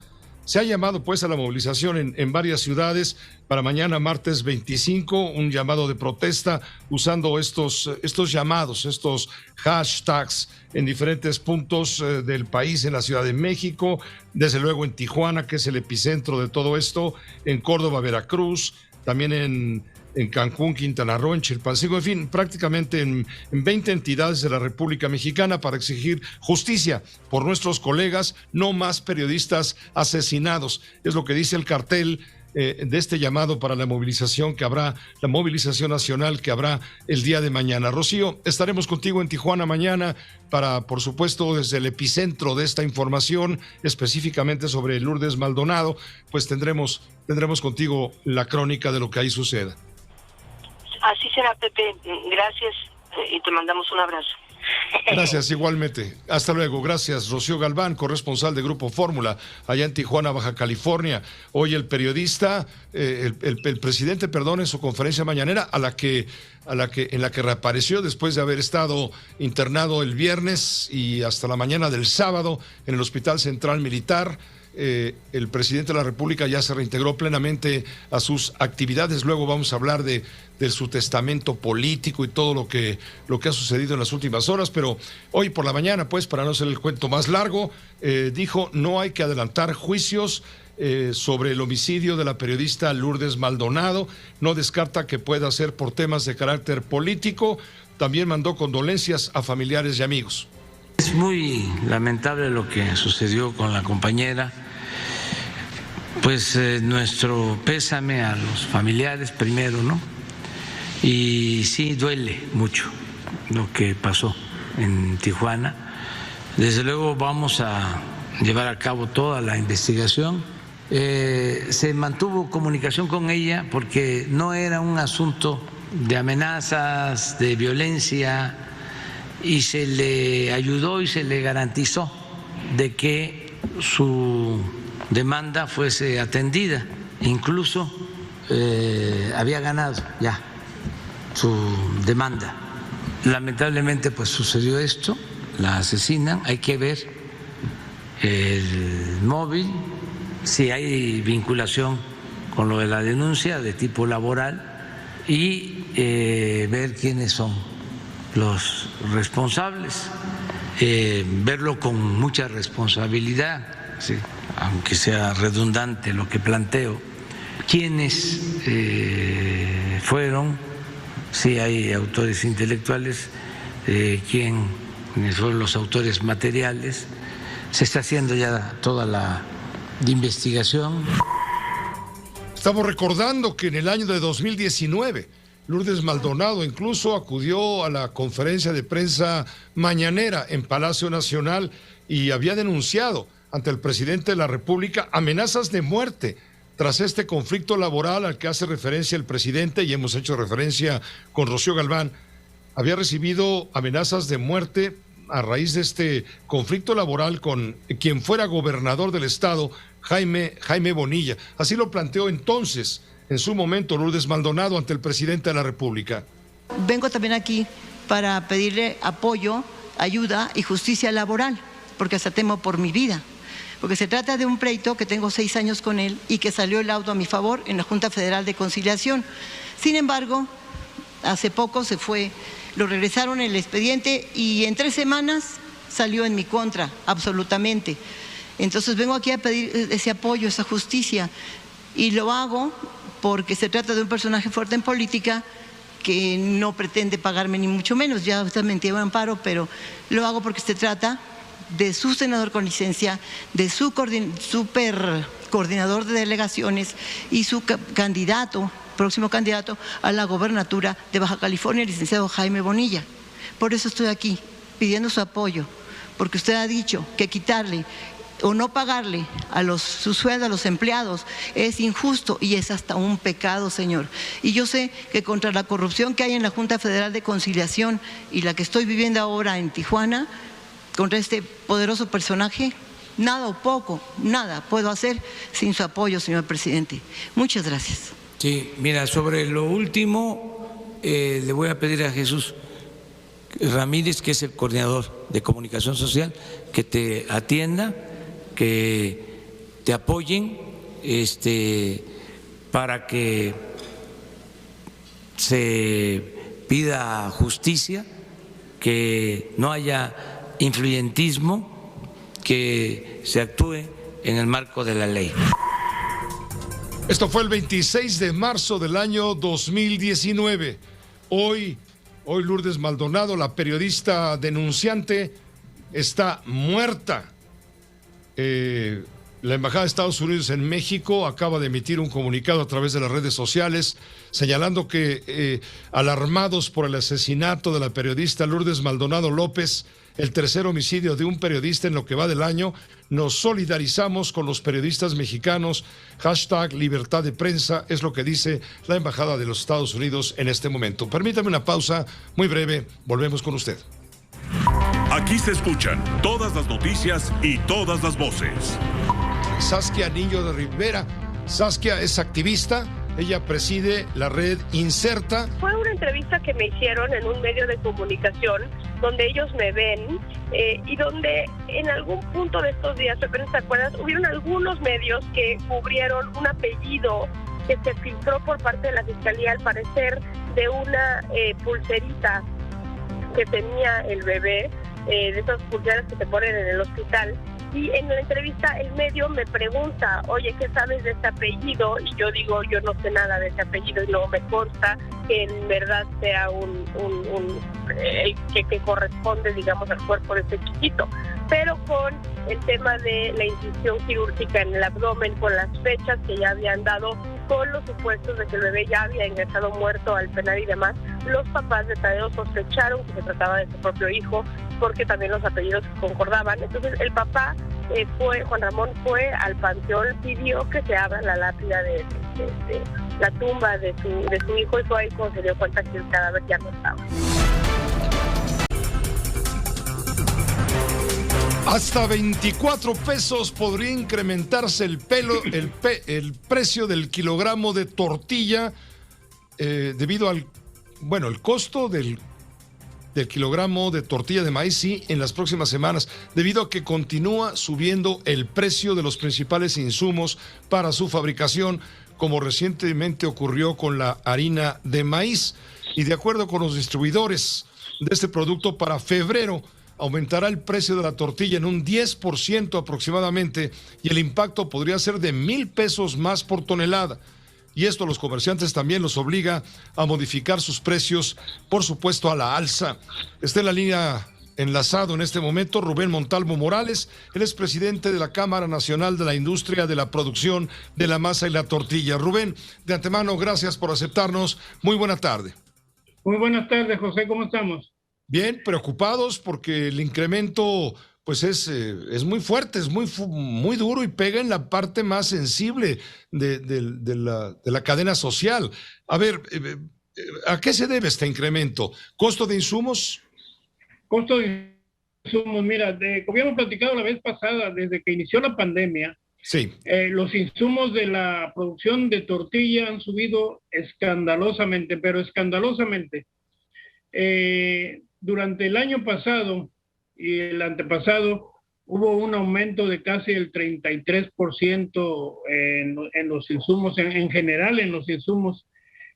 Se ha llamado pues a la movilización en varias ciudades para mañana martes 25, un llamado de protesta usando estos llamados, estos hashtags en diferentes puntos del país, en la Ciudad de México, desde luego en Tijuana, que es el epicentro de todo esto, en Córdoba, Veracruz, también en Cancún, Quintana Roo, en Chilpancingo, en fin, prácticamente en 20 entidades de la República Mexicana para exigir justicia por nuestros colegas, no más periodistas asesinados. Es lo que dice el cartel de este llamado para la movilización que habrá, la movilización nacional que habrá el día de mañana. Rocío, estaremos contigo en Tijuana mañana para, por supuesto, desde el epicentro de esta información, específicamente sobre Lourdes Maldonado, pues tendremos contigo la crónica de lo que ahí suceda. Así será, Pepe. Gracias y te mandamos un abrazo. Gracias, igualmente. Hasta luego. Gracias, Rocío Galván, corresponsal de Grupo Fórmula, allá en Tijuana, Baja California. Hoy el periodista, el presidente, en su conferencia mañanera, en la que reapareció después de haber estado internado el viernes y hasta la mañana del sábado en el Hospital Central Militar. El presidente de la República ya se reintegró plenamente a sus actividades. Luego vamos a hablar de su testamento político y todo lo que ha sucedido en las últimas horas, pero hoy por la mañana, pues, para no hacer el cuento más largo, dijo no hay que adelantar juicios sobre el homicidio de la periodista Lourdes Maldonado. No descarta que pueda ser por temas de carácter político. También mandó condolencias a familiares y amigos. Es muy lamentable lo que sucedió con la compañera, pues nuestro pésame a los familiares primero, ¿no? Y sí duele mucho lo que pasó en Tijuana. Desde luego vamos a llevar a cabo toda la investigación. Se mantuvo comunicación con ella porque no era un asunto de amenazas, de violencia, y se le ayudó y se le garantizó de que su demanda fuese atendida. Incluso había ganado ya su demanda. Lamentablemente pues sucedió esto, la asesinan, hay que ver el móvil, si hay vinculación con lo de la denuncia de tipo laboral y ver quiénes son los responsables, verlo con mucha responsabilidad, ¿sí? Aunque sea redundante lo que planteo, quiénes fueron, si hay autores intelectuales, quiénes fueron los autores materiales. Se está haciendo ya toda la investigación. Estamos recordando que en el año de 2019, Lourdes Maldonado incluso acudió a la conferencia de prensa mañanera en Palacio Nacional y había denunciado ante el presidente de la República amenazas de muerte tras este conflicto laboral al que hace referencia el presidente, y hemos hecho referencia con Rocío Galván. Había recibido amenazas de muerte a raíz de este conflicto laboral con quien fuera gobernador del estado, Jaime Bonilla. Así lo planteó entonces, en su momento, Lourdes Maldonado ante el presidente de la República. Vengo también aquí para pedirle apoyo, ayuda y justicia laboral, porque hasta temo por mi vida. Porque se trata de un pleito que tengo 6 años con él y que salió el laudo a mi favor en la Junta Federal de Conciliación. Sin embargo, hace poco se fue, lo regresaron el expediente y en 3 semanas salió en mi contra, absolutamente. Entonces vengo aquí a pedir ese apoyo, esa justicia, y lo hago porque se trata de un personaje fuerte en política que no pretende pagarme ni mucho menos, ya usted me entiende, amparo, pero lo hago porque se trata de su senador con licencia, de su super coordinador de delegaciones y su candidato, próximo candidato a la gobernatura de Baja California, el licenciado Jaime Bonilla. Por eso estoy aquí, pidiendo su apoyo, porque usted ha dicho que quitarle o no pagarle su sueldo a los empleados es injusto y es hasta un pecado, señor. Y yo sé que contra la corrupción que hay en la Junta Federal de Conciliación y la que estoy viviendo ahora en Tijuana, contra este poderoso personaje, nada o poco, nada puedo hacer sin su apoyo, señor presidente. Muchas gracias. Sí, mira, sobre lo último, le voy a pedir a Jesús Ramírez, que es el coordinador de comunicación social, que te atienda, que te apoyen, para que se pida justicia, que no haya influyentismo, que se actúe en el marco de la ley. Esto fue el 26 de marzo del año 2019. Hoy Lourdes Maldonado, la periodista denunciante, está muerta. La Embajada de Estados Unidos en México acaba de emitir un comunicado a través de las redes sociales señalando que, alarmados por el asesinato de la periodista Lourdes Maldonado López, el tercer homicidio de un periodista en lo que va del año, nos solidarizamos con los periodistas mexicanos. #libertad de prensa es lo que dice la Embajada de los Estados Unidos en este momento. Permítame una pausa muy breve, volvemos con usted. Aquí se escuchan todas las noticias y todas las voces. Saskia Niño de Rivera. Saskia es activista, ella preside la red Inserta. Fue una entrevista que me hicieron en un medio de comunicación donde ellos me ven y donde en algún punto de estos días, ¿te acuerdas? Hubieron algunos medios que cubrieron un apellido que se filtró por parte de la Fiscalía, al parecer de una pulserita que tenía el bebé, de esas pulseras que se ponen en el hospital. Y en la entrevista el medio me pregunta, oye, ¿qué sabes de este apellido? Y yo digo, yo no sé nada de este apellido y no me consta que en verdad sea que corresponde, digamos, al cuerpo de este chiquito. Pero con el tema de la incisión quirúrgica en el abdomen, con las fechas que ya habían dado, con los supuestos de que el bebé ya había ingresado muerto al penal y demás, los papás de Tadeo sospecharon que se trataba de su propio hijo porque también los apellidos concordaban. Entonces el papá Juan Ramón fue al panteón, pidió que se abra la lápida de la tumba de su hijo, y fue ahí cuando se dio cuenta que el cadáver ya no estaba. Hasta 24 pesos podría incrementarse el precio del kilogramo de tortilla debido al, el costo del kilogramo de tortilla de maíz, sí, en las próximas semanas, debido a que continúa subiendo el precio de los principales insumos para su fabricación, como recientemente ocurrió con la harina de maíz. Y de acuerdo con los distribuidores de este producto, para febrero aumentará el precio de la tortilla en un 10% aproximadamente, y el impacto podría ser de 1,000 pesos más por tonelada. Y esto a los comerciantes también los obliga a modificar sus precios, por supuesto a la alza. Está en la línea enlazado en este momento Rubén Montalvo Morales, él es presidente de la Cámara Nacional de la Industria de la Producción de la Masa y la Tortilla. Rubén, de antemano, gracias por aceptarnos. Muy buena tarde. Muy buenas tardes, José, ¿cómo estamos? Bien, preocupados porque el incremento pues es muy fuerte, es muy duro y pega en la parte más sensible de la cadena social. A ver, ¿a qué se debe este incremento? ¿Costo de insumos? Costo de insumos, mira, como habíamos platicado la vez pasada, desde que inició la pandemia, sí, los insumos de la producción de tortilla han subido escandalosamente, pero escandalosamente. Durante el año pasado y el antepasado hubo un aumento de casi el 33% en los insumos, en general en los insumos,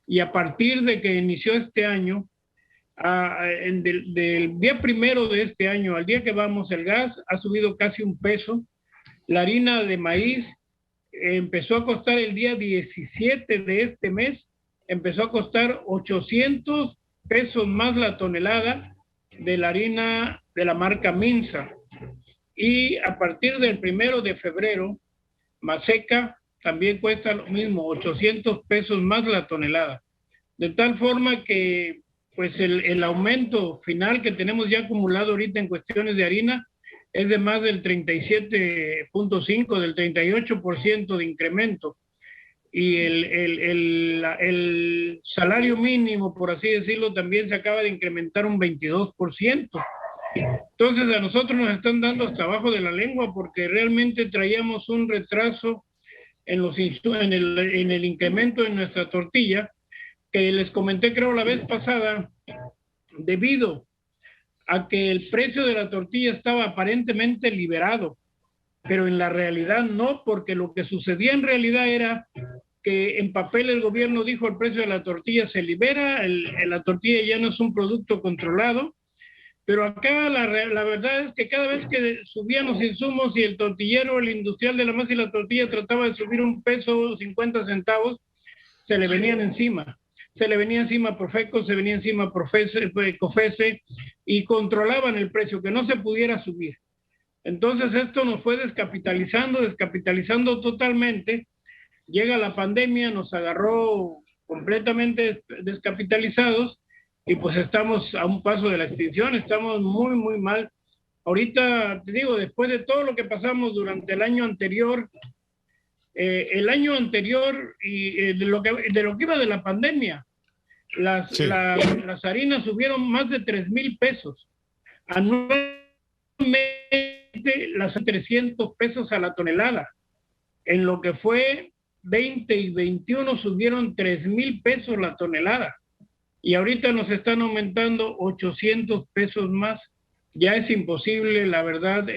y a partir de que inició este año, del día primero de este año al día que vamos, el gas ha subido casi 1 peso, la harina de maíz empezó a costar el día 17 de este mes, empezó a costar 800 pesos más la tonelada de la harina de la marca Minsa. Y a partir del 1 de febrero, Maseca también cuesta lo mismo, 800 pesos más la tonelada. De tal forma que pues el aumento final que tenemos ya acumulado ahorita en cuestiones de harina es de más del 37.5, del 38% de incremento. Y el salario mínimo, por así decirlo, también se acaba de incrementar un 22%. Entonces a nosotros nos están dando hasta abajo de la lengua porque realmente traíamos un retraso en el incremento de nuestra tortilla, que les comenté creo la vez pasada, debido a que el precio de la tortilla estaba aparentemente liberado, pero en la realidad no, porque lo que sucedía en realidad era que en papel el gobierno dijo el precio de la tortilla se libera, la tortilla ya no es un producto controlado, pero acá la verdad es que cada vez que subían los insumos y el tortillero, el industrial de la masa y la tortilla trataba de subir 1 peso 50 centavos, se le venían encima. Se le venía encima Profeco, se venía encima COFECE y controlaban el precio, que no se pudiera subir. Entonces esto nos fue descapitalizando totalmente. Llega la pandemia, nos agarró completamente descapitalizados y pues estamos a un paso de la extinción, estamos muy, muy mal. Ahorita, te digo, después de todo lo que pasamos durante el año anterior y de lo que iba de la pandemia, las harinas subieron más de 3,000 pesos. Anualmente las 300 pesos a la tonelada. En lo que fue 20 y 21 subieron 3,000 pesos la tonelada. Y ahorita nos están aumentando 800 pesos más. Ya es imposible, la verdad,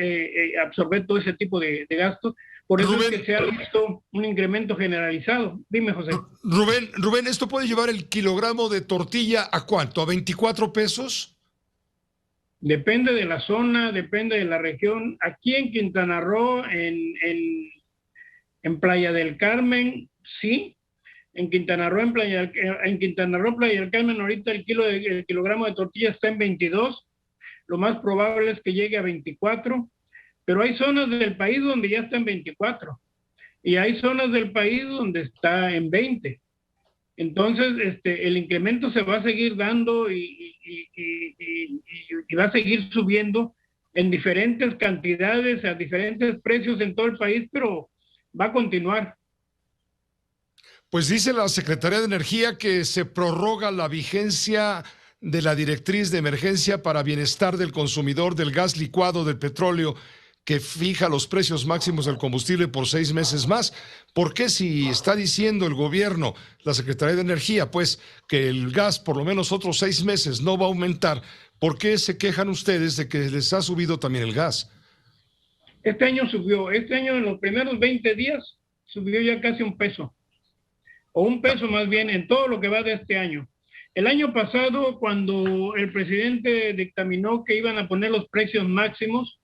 absorber todo ese tipo de gastos. Por eso Rubén, es que se ha visto un incremento generalizado. Dime, José. Rubén, ¿esto puede llevar el kilogramo de tortilla a cuánto? ¿A 24 pesos? Depende de la zona, depende de la región. Aquí en Quintana Roo, en Playa del Carmen, sí. En Quintana Roo, Playa del Carmen, ahorita el kilogramo de tortilla está en 22. Lo más probable es que llegue a 24. Pero hay zonas del país donde ya está en 24 y hay zonas del país donde está en 20. Entonces, el incremento se va a seguir dando y va a seguir subiendo en diferentes cantidades, a diferentes precios en todo el país, pero va a continuar. Pues dice la Secretaría de Energía que se prorroga la vigencia de la directriz de emergencia para bienestar del consumidor del gas licuado del petróleo, que fija los precios máximos del combustible por 6 meses más. ¿Por qué, si está diciendo el gobierno, la Secretaría de Energía, pues que el gas por lo menos otros 6 meses no va a aumentar, por qué se quejan ustedes de que les ha subido también el gas? Este año subió, en los primeros 20 días subió ya casi $1, o $1 más bien en todo lo que va de este año. El año pasado, cuando el presidente dictaminó que iban a poner los precios máximos,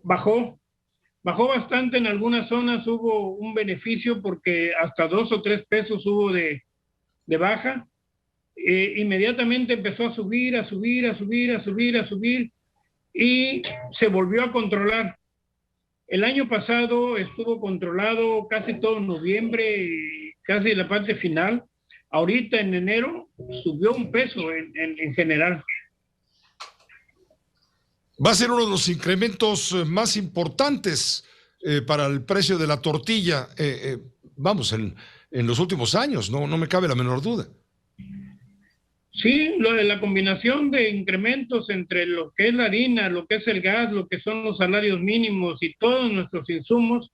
bajó bastante. En algunas zonas hubo un beneficio porque hasta 2 o 3 pesos hubo de baja. Inmediatamente empezó a subir y se volvió a controlar. El año pasado estuvo controlado casi todo noviembre, casi la parte final. Ahorita en enero subió $1 en general. Va a ser uno de los incrementos más importantes para el precio de la tortilla, en los últimos años, no me cabe la menor duda. Sí, la combinación de incrementos entre lo que es la harina, lo que es el gas, lo que son los salarios mínimos y todos nuestros insumos,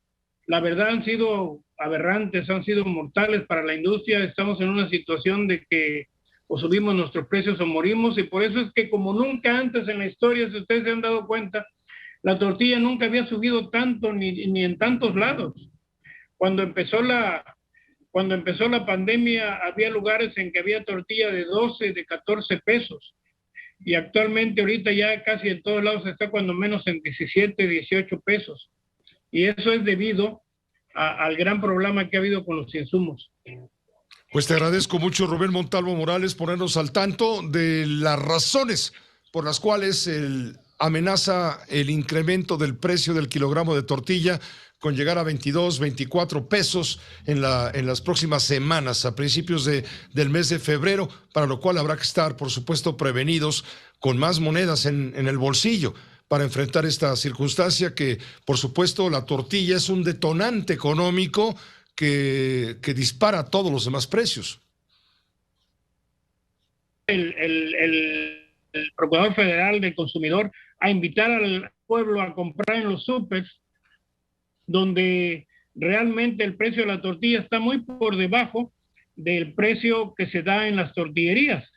la verdad han sido aberrantes, han sido mortales para la industria. Estamos en una situación de que o subimos nuestros precios o morimos, y por eso es que, como nunca antes en la historia, si ustedes se han dado cuenta, la tortilla nunca había subido tanto ni en tantos lados. Cuando empezó la pandemia, había lugares en que había tortilla de 12, de 14 pesos, y actualmente ahorita ya casi en todos lados está cuando menos en 17, 18 pesos, y eso es debido al gran problema que ha habido con los insumos. Pues te agradezco mucho, Rubén Montalvo Morales, ponernos al tanto de las razones por las cuales amenaza el incremento del precio del kilogramo de tortilla, con llegar a 22, 24 pesos en las próximas semanas, a principios del mes de febrero, para lo cual habrá que estar, por supuesto, prevenidos con más monedas en el bolsillo para enfrentar esta circunstancia que, por supuesto, la tortilla es un detonante económico que dispara todos los demás precios. El Procurador Federal del Consumidor a invitar al pueblo a comprar en los súpers, donde realmente el precio de la tortilla está muy por debajo del precio que se da en las tortillerías,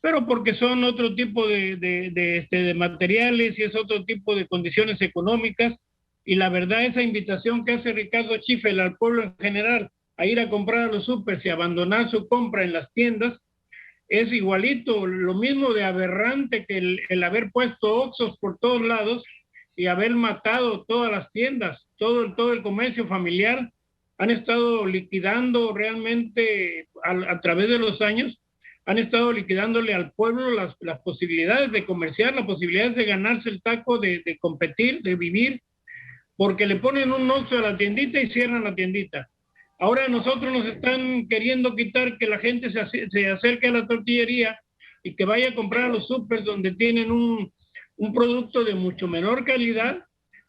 pero porque son otro tipo de materiales y es otro tipo de condiciones económicas. Y la verdad, esa invitación que hace Ricardo Schiffel al pueblo en general a ir a comprar a los súpers y abandonar su compra en las tiendas es igualito, lo mismo de aberrante que el haber puesto Oxxos por todos lados y haber matado todas las tiendas, todo el comercio familiar. Han estado liquidando realmente a través de los años, han estado liquidándole al pueblo las posibilidades de comerciar, las posibilidades de ganarse el taco, de competir, de vivir, porque le ponen un Oxxo a la tiendita y cierran la tiendita. Ahora nosotros nos están queriendo quitar que la gente se acerque a la tortillería y que vaya a comprar a los súper, donde tienen un producto de mucho menor calidad,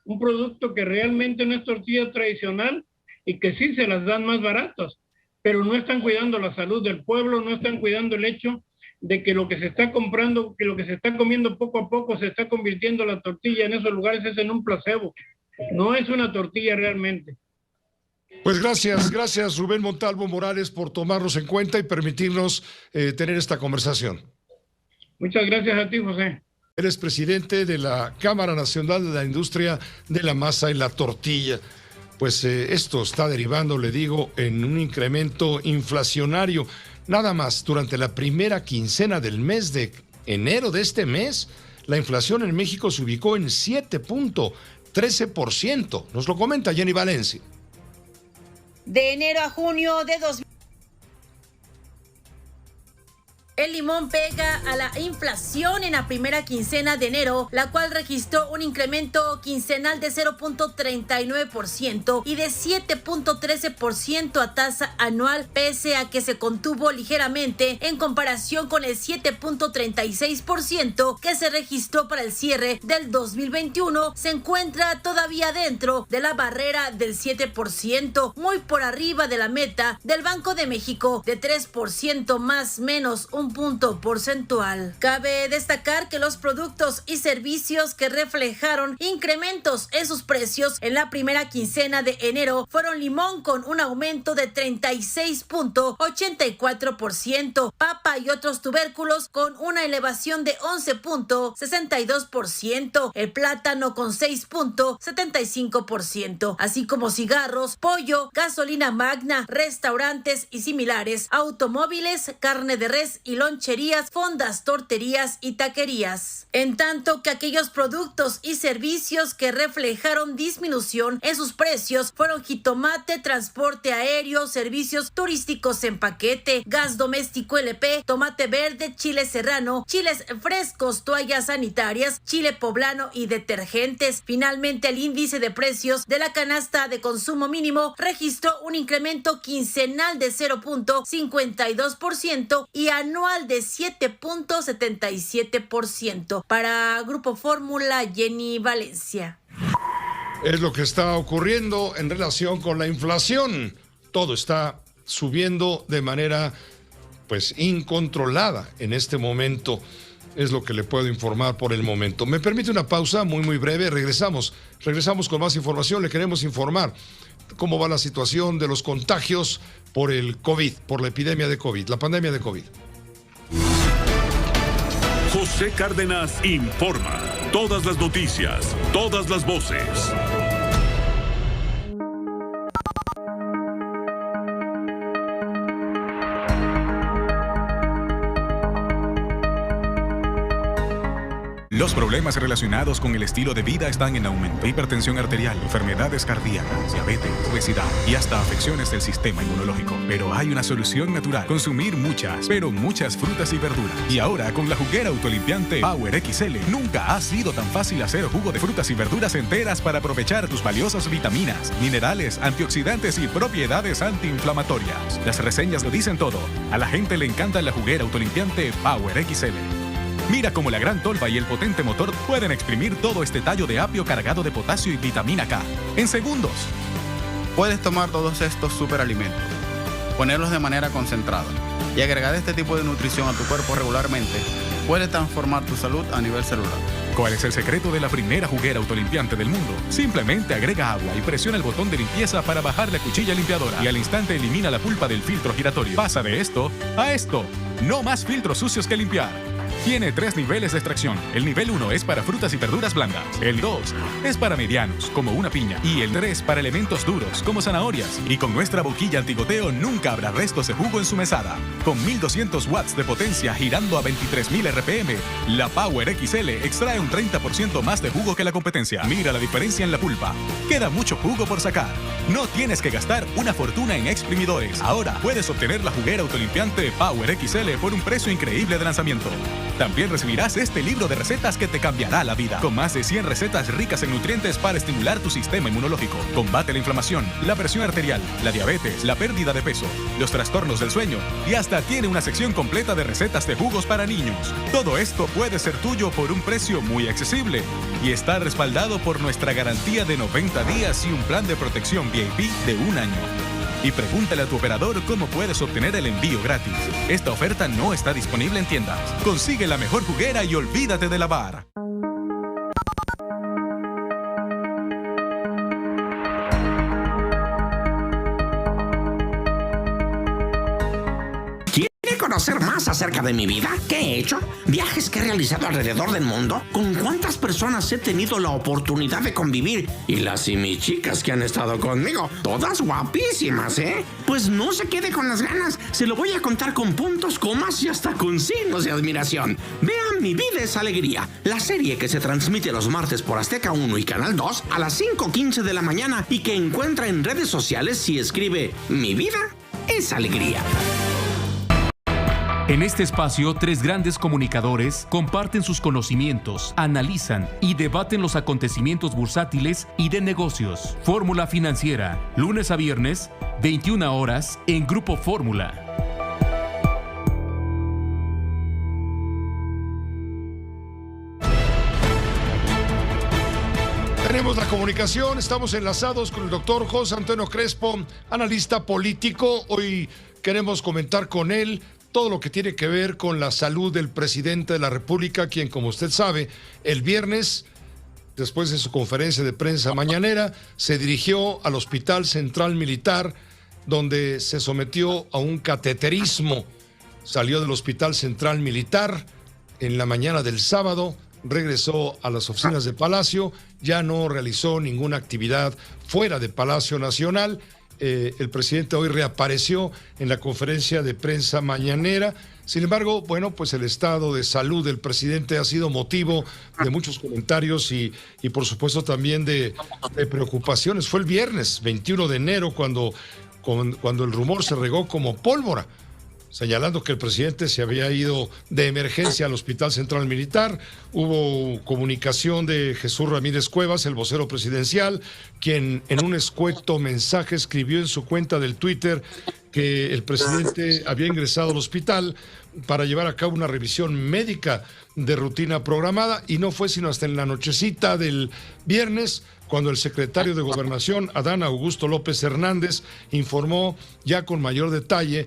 un producto que realmente no es tortilla tradicional y que sí se las dan más baratas, pero no están cuidando la salud del pueblo, no están cuidando el hecho de que lo que se está comprando, que lo que se está comiendo poco a poco se está convirtiendo la tortilla en esos lugares es en un placebo. No es una tortilla realmente. Pues gracias Rubén Montalvo Morales por tomarnos en cuenta y permitirnos tener esta conversación. Muchas gracias a ti, José. Eres presidente de la Cámara Nacional de la Industria de la Masa y la Tortilla. Pues esto está derivando, le digo, en un incremento inflacionario. Nada más, durante la primera quincena del mes de enero de este mes, la inflación en México se ubicó en 7.13%. Nos lo comenta Jenny Valencia. De enero a junio de El limón pega a la inflación en la primera quincena de enero, la cual registró un incremento quincenal de 0.39% y de 7.13% a tasa anual, pese a que se contuvo ligeramente en comparación con el 7.36% que se registró para el cierre del 2021. Se encuentra todavía dentro de la barrera del 7%, muy por arriba de la meta del Banco de México de 3% más menos un punto porcentual. Cabe destacar que los productos y servicios que reflejaron incrementos en sus precios en la primera quincena de enero fueron limón con un aumento de 36.84%, papa y otros tubérculos con una elevación de 11.62%, el plátano con 6.75%, así como cigarros, pollo, gasolina magna, restaurantes y similares, automóviles, carne de res y loncherías, fondas, torterías y taquerías. En tanto que aquellos productos y servicios que reflejaron disminución en sus precios fueron jitomate, transporte aéreo, servicios turísticos en paquete, gas doméstico LP, tomate verde, chile serrano, chiles frescos, toallas sanitarias, chile poblano y detergentes. Finalmente, el índice de precios de la canasta de consumo mínimo registró un incremento quincenal de 0.52% y anual de 7.77%. Para Grupo Fórmula, Jenny Valencia. Es lo que está ocurriendo en relación con la inflación. Todo está subiendo de manera, pues, incontrolada en este momento. Es lo que le puedo informar por el momento. Me permite una pausa muy breve. Regresamos con más información. Le queremos informar cómo va la situación de los contagios por el COVID, por la epidemia de COVID, la pandemia de COVID. José Cárdenas informa. Todas las noticias, todas las voces. Los problemas relacionados con el estilo de vida están en aumento. Hipertensión arterial, enfermedades cardíacas, diabetes, obesidad y hasta afecciones del sistema inmunológico. Pero hay una solución natural. Consumir muchas frutas y verduras. Y ahora con la juguera autolimpiante Power XL, nunca ha sido tan fácil hacer jugo de frutas y verduras enteras para aprovechar tus valiosas vitaminas, minerales, antioxidantes y propiedades antiinflamatorias. Las reseñas lo dicen todo. A la gente le encanta la juguera autolimpiante Power XL. Mira cómo la gran tolva y el potente motor pueden exprimir todo este tallo de apio cargado de potasio y vitamina K en segundos. Puedes tomar todos estos superalimentos, ponerlos de manera concentrada y agregar este tipo de nutrición a tu cuerpo regularmente puede transformar tu salud a nivel celular. ¿Cuál es el secreto de la primera juguera autolimpiante del mundo? Simplemente agrega agua y presiona el botón de limpieza para bajar la cuchilla limpiadora y al instante elimina la pulpa del filtro giratorio. Pasa de esto a esto. No más filtros sucios que limpiar. Tiene 3 niveles de extracción. El nivel 1 es para frutas y verduras blandas. El 2 es para medianos, como una piña. Y el 3 para elementos duros, como zanahorias. Y con nuestra boquilla antigoteo nunca habrá restos de jugo en su mesada. Con 1200 watts de potencia girando a 23.000 RPM, la Power XL extrae un 30% más de jugo que la competencia. Mira la diferencia en la pulpa. Queda mucho jugo por sacar. No tienes que gastar una fortuna en exprimidores. Ahora puedes obtener la juguera autolimpiante Power XL por un precio increíble de lanzamiento. También recibirás este libro de recetas que te cambiará la vida, con más de 100 recetas ricas en nutrientes para estimular tu sistema inmunológico. Combate la inflamación, la presión arterial, la diabetes, la pérdida de peso, los trastornos del sueño y hasta tiene una sección completa de recetas de jugos para niños. Todo esto puede ser tuyo por un precio muy accesible y está respaldado por nuestra garantía de 90 días y un plan de protección VIP de 1 año. Y pregúntale a tu operador cómo puedes obtener el envío gratis. Esta oferta no está disponible en tiendas. Consigue la mejor juguera y olvídate de lavar. ¿Conocer más acerca de mi vida? ¿Qué he hecho? ¿Viajes que he realizado alrededor del mundo? ¿Con cuántas personas he tenido la oportunidad de convivir? Y las y mis chicas que han estado conmigo, todas guapísimas, ¿eh? Pues no se quede con las ganas. Se lo voy a contar con puntos, comas y hasta con signos de admiración. Vean Mi Vida es Alegría, la serie que se transmite los martes por Azteca 1 y Canal 2 a las 5:15 de la mañana y que encuentra en redes sociales si escribe Mi Vida es Alegría. En este espacio, 3 grandes comunicadores comparten sus conocimientos, analizan y debaten los acontecimientos bursátiles y de negocios. Fórmula Financiera, lunes a viernes, 21 horas, en Grupo Fórmula. Tenemos la comunicación, estamos enlazados con el doctor José Antonio Crespo, analista político. Hoy queremos comentar con él todo lo que tiene que ver con la salud del presidente de la República, quien, como usted sabe, el viernes, después de su conferencia de prensa mañanera, se dirigió al Hospital Central Militar, donde se sometió a un cateterismo. Salió del Hospital Central Militar en la mañana del sábado, regresó a las oficinas de Palacio, ya no realizó ninguna actividad fuera de Palacio Nacional. El presidente hoy reapareció en la conferencia de prensa mañanera. Sin embargo, bueno, pues el estado de salud del presidente ha sido motivo de muchos comentarios y por supuesto también de preocupaciones. Fue el viernes 21 de enero cuando el rumor se regó como pólvora, señalando que el presidente se había ido de emergencia al Hospital Central Militar. Hubo comunicación de Jesús Ramírez Cuevas, el vocero presidencial, quien en un escueto mensaje escribió en su cuenta del Twitter que el presidente había ingresado al hospital para llevar a cabo una revisión médica de rutina programada, y no fue sino hasta en la nochecita del viernes cuando el secretario de Gobernación, Adán Augusto López Hernández, informó ya con mayor detalle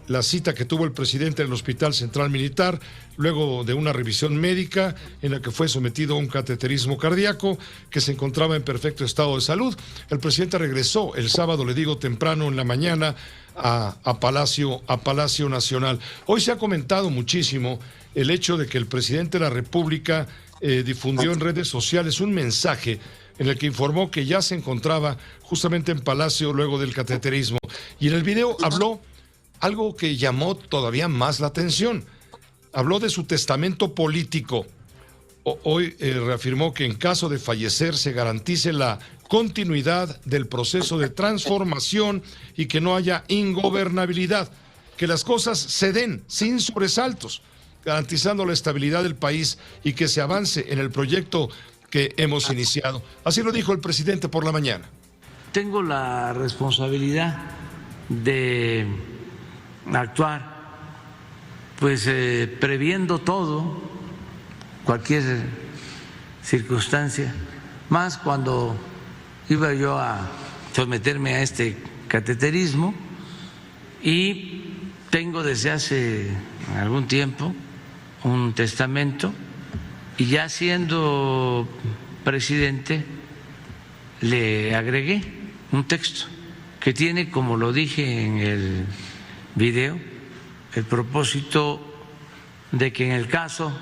la cita que tuvo el presidente en el Hospital Central Militar, luego de una revisión médica en la que fue sometido a un cateterismo cardíaco, que se encontraba en perfecto estado de salud. El presidente regresó el sábado, le digo, temprano en la mañana a Palacio Nacional. Hoy se ha comentado muchísimo el hecho de que el presidente de la República difundió en redes sociales un mensaje en el que informó que ya se encontraba justamente en Palacio luego del cateterismo. Y en el video habló algo que llamó todavía más la atención. Habló de su testamento político. Hoy reafirmó que en caso de fallecer se garantice la continuidad del proceso de transformación y que no haya ingobernabilidad, que las cosas se den sin sobresaltos, garantizando la estabilidad del país y que se avance en el proyecto que hemos iniciado. Así lo dijo el presidente por la mañana. Tengo la responsabilidad de actuar, pues previendo todo, cualquier circunstancia, más cuando iba yo a someterme a este cateterismo, y tengo desde hace algún tiempo un testamento. Y ya siendo presidente, le agregué un texto que tiene, como lo dije en el video, el propósito de que en el caso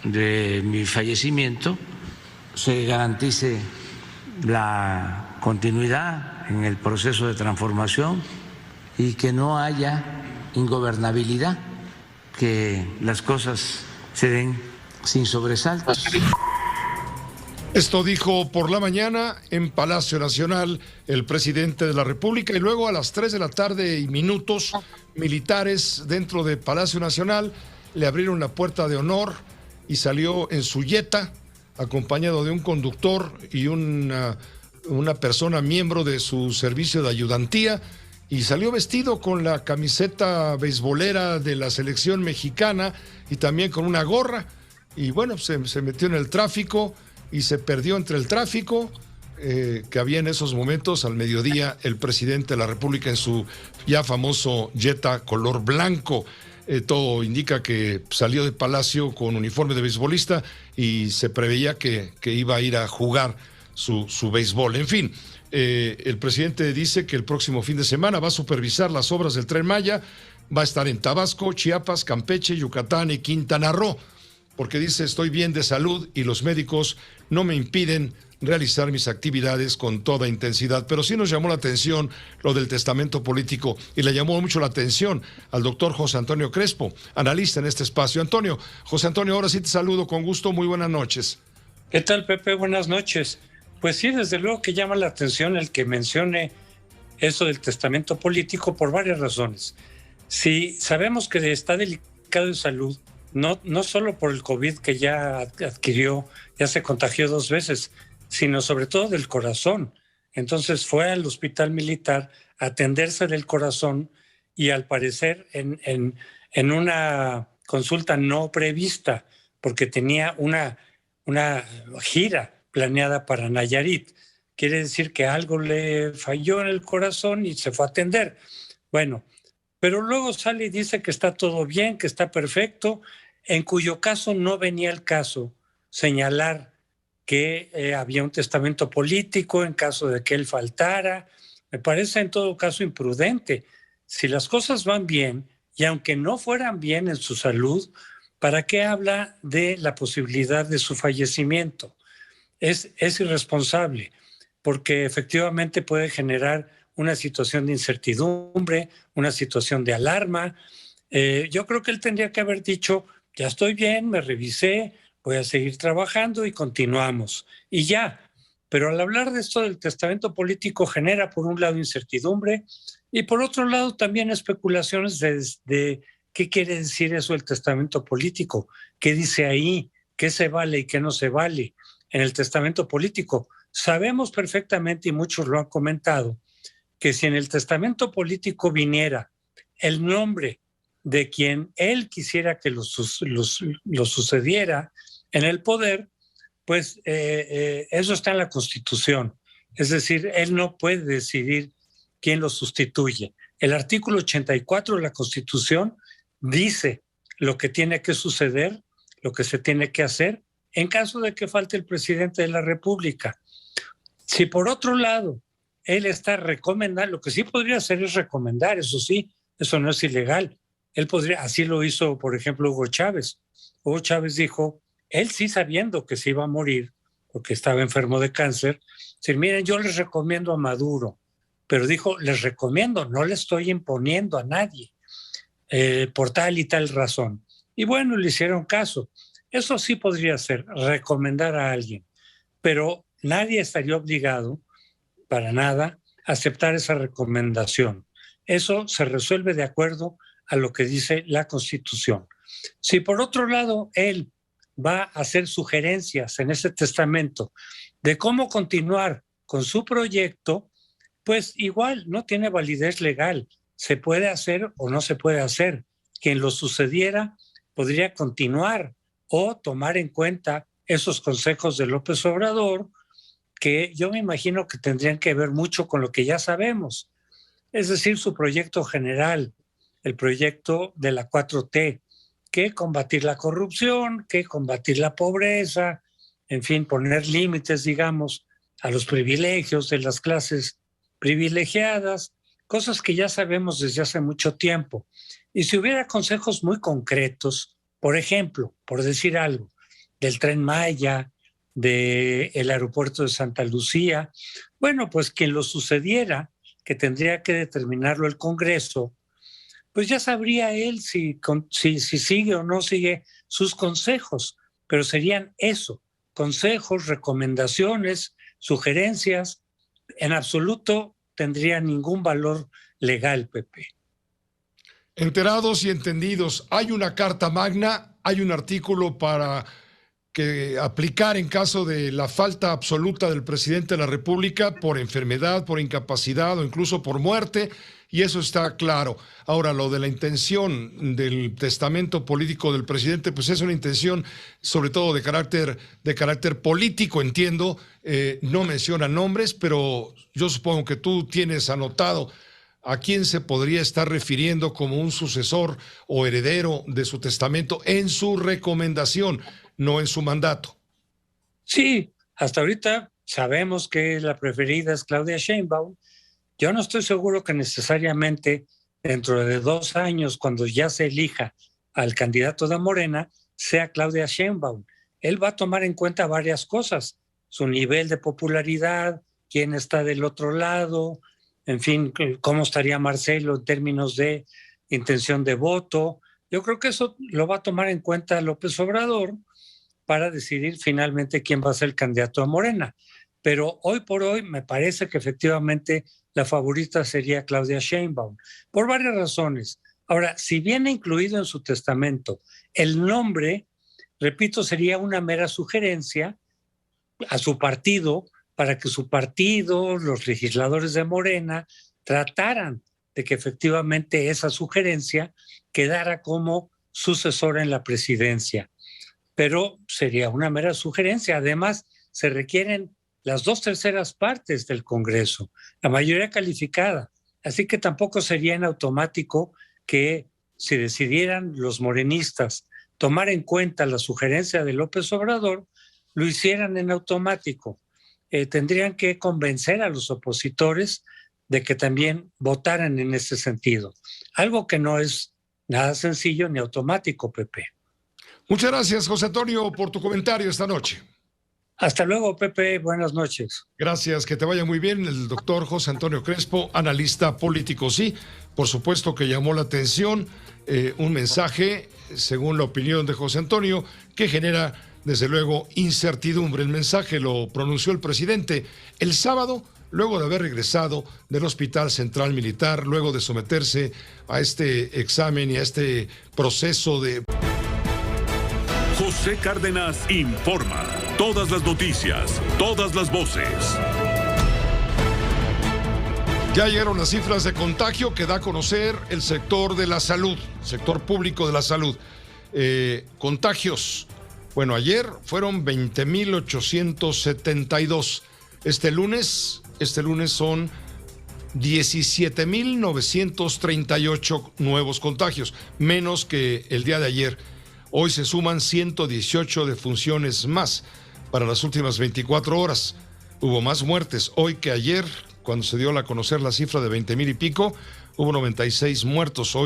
de mi fallecimiento se garantice la continuidad en el proceso de transformación y que no haya ingobernabilidad, que las cosas se den sin sobresaltos. Esto dijo por la mañana en Palacio Nacional el presidente de la República, y luego a las 3 de la tarde y minutos, militares dentro de Palacio Nacional le abrieron la puerta de honor y salió en su Jetta acompañado de un conductor y una persona miembro de su servicio de ayudantía, y salió vestido con la camiseta beisbolera de la selección mexicana y también con una gorra. Y bueno, se metió en el tráfico y se perdió entre el tráfico que había en esos momentos. Al mediodía, el presidente de la República en su ya famoso Jetta color blanco. Todo indica que salió de Palacio con uniforme de beisbolista y se preveía que iba a ir a jugar su béisbol. En fin, el presidente dice que el próximo fin de semana va a supervisar las obras del Tren Maya. Va a estar en Tabasco, Chiapas, Campeche, Yucatán y Quintana Roo, porque dice: estoy bien de salud y los médicos no me impiden realizar mis actividades con toda intensidad. Pero sí nos llamó la atención lo del testamento político, y le llamó mucho la atención al doctor José Antonio Crespo, analista en este espacio. José Antonio, ahora sí te saludo con gusto, muy buenas noches. ¿Qué tal, Pepe? Buenas noches. Pues sí, desde luego que llama la atención el que mencione eso del testamento político por varias razones. Sí, sabemos que está delicado de salud, no solo por el COVID que ya adquirió, ya se contagió 2 veces, sino sobre todo del corazón. Entonces fue al hospital militar a atenderse del corazón y al parecer en una consulta no prevista, porque tenía una gira planeada para Nayarit. Quiere decir que algo le falló en el corazón y se fue a atender. Bueno, pero luego sale y dice que está todo bien, que está perfecto, en cuyo caso no venía el caso señalar que había un testamento político en caso de que él faltara. Me parece en todo caso imprudente. Si las cosas van bien, y aunque no fueran bien en su salud, ¿para qué habla de la posibilidad de su fallecimiento? Es irresponsable, porque efectivamente puede generar una situación de incertidumbre, una situación de alarma. Yo creo que él tendría que haber dicho, ya estoy bien, me revisé, voy a seguir trabajando y continuamos. Y ya. Pero al hablar de esto del testamento político genera por un lado incertidumbre y por otro lado también especulaciones de qué quiere decir eso el testamento político, qué dice ahí, qué se vale y qué no se vale en el testamento político. Sabemos perfectamente, y muchos lo han comentado, que si en el testamento político viniera el nombre de quien él quisiera que lo sucediera en el poder, pues eso está en la Constitución. Es decir, él no puede decidir quién lo sustituye. El artículo 84 de la Constitución dice lo que tiene que suceder, lo que se tiene que hacer en caso de que falte el presidente de la República. Si por otro lado él está recomendando, lo que sí podría hacer es recomendar, eso sí, eso no es ilegal. Él podría, así lo hizo, por ejemplo, Hugo Chávez. Hugo Chávez dijo, él sí sabiendo que se iba a morir, porque estaba enfermo de cáncer, decir, miren, yo les recomiendo a Maduro, pero dijo, les recomiendo, no le estoy imponiendo a nadie, por tal y tal razón. Y bueno, le hicieron caso. Eso sí podría ser, recomendar a alguien, pero nadie estaría obligado, para nada, a aceptar esa recomendación. Eso se resuelve de acuerdo a lo que dice la Constitución. Si por otro lado él va a hacer sugerencias en ese testamento de cómo continuar con su proyecto, pues igual no tiene validez legal. Se puede hacer o no se puede hacer. Quien lo sucediera podría continuar o tomar en cuenta esos consejos de López Obrador, que yo me imagino que tendrían que ver mucho con lo que ya sabemos. Es decir, su proyecto general, el proyecto de la 4T, que combatir la corrupción, que combatir la pobreza, en fin, poner límites, digamos, a los privilegios de las clases privilegiadas, cosas que ya sabemos desde hace mucho tiempo. Y si hubiera consejos muy concretos, por ejemplo, por decir algo, del Tren Maya, del aeropuerto de Santa Lucía, bueno, pues quien lo sucediera, que tendría que determinarlo el Congreso, pues ya sabría él si sigue o no sigue sus consejos, pero serían eso, consejos, recomendaciones, sugerencias, en absoluto tendría ningún valor legal, Pepe. Enterados y entendidos, hay una Carta Magna, hay un artículo para que aplicar en caso de la falta absoluta del presidente de la República por enfermedad, por incapacidad o incluso por muerte, y eso está claro. Ahora, lo de la intención del testamento político del presidente, pues es una intención sobre todo de carácter político, entiendo, no menciona nombres, pero yo supongo que tú tienes anotado a quién se podría estar refiriendo como un sucesor o heredero de su testamento en su recomendación, no en su mandato. Sí, hasta ahorita sabemos que la preferida es Claudia Sheinbaum. Yo no estoy seguro que necesariamente dentro de 2 años, cuando ya se elija al candidato de Morena, sea Claudia Sheinbaum. Él va a tomar en cuenta varias cosas, su nivel de popularidad, quién está del otro lado, en fin, cómo estaría Marcelo en términos de intención de voto. Yo creo que eso lo va a tomar en cuenta López Obrador para decidir finalmente quién va a ser el candidato a Morena. Pero hoy por hoy me parece que efectivamente la favorita sería Claudia Sheinbaum, por varias razones. Ahora, si viene incluido en su testamento el nombre, repito, sería una mera sugerencia a su partido para que su partido, los legisladores de Morena, trataran de que efectivamente esa sugerencia quedara como sucesora en la presidencia. Pero sería una mera sugerencia. Además, se requieren las 2/3 partes del Congreso, la mayoría calificada. Así que tampoco sería en automático que si decidieran los morenistas tomar en cuenta la sugerencia de López Obrador, lo hicieran en automático. Tendrían que convencer a los opositores de que también votaran en ese sentido. Algo que no es nada sencillo ni automático, Pepe. Muchas gracias, José Antonio, por tu comentario esta noche. Hasta luego, Pepe. Buenas noches. Gracias, que te vaya muy bien. El doctor José Antonio Crespo, analista político. Sí, por supuesto que llamó la atención un mensaje, según la opinión de José Antonio, que genera, desde luego, incertidumbre. El mensaje lo pronunció el presidente el sábado, luego de haber regresado del Hospital Central Militar, luego de someterse a este examen y a este proceso de... José Cárdenas informa. Todas las noticias, todas las voces. Ya llegaron las cifras de contagio que da a conocer el sector de la salud, sector público de la salud. Contagios. Bueno, ayer fueron 20,872. Este lunes son 17,938 nuevos contagios, menos que el día de ayer. Hoy se suman 118 defunciones más para las últimas 24 horas. Hubo más muertes hoy que ayer, cuando se dio a conocer la cifra de 20,000 y pico. Hubo 96 muertos,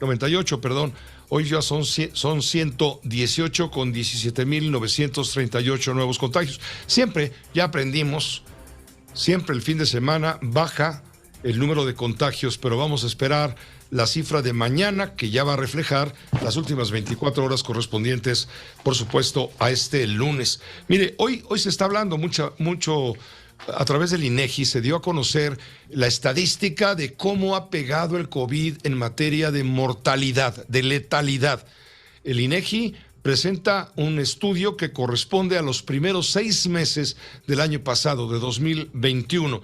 98, perdón. Hoy ya son 118 con 17,938 nuevos contagios. Siempre, ya aprendimos, siempre el fin de semana baja el número de contagios, pero vamos a esperar la cifra de mañana, que ya va a reflejar las últimas 24 horas correspondientes, por supuesto, a este lunes. Mire, hoy se está hablando mucho a través del INEGI, se dio a conocer la estadística de cómo ha pegado el COVID en materia de mortalidad, de letalidad. El INEGI presenta un estudio que corresponde a los primeros 6 meses del año pasado, de 2021.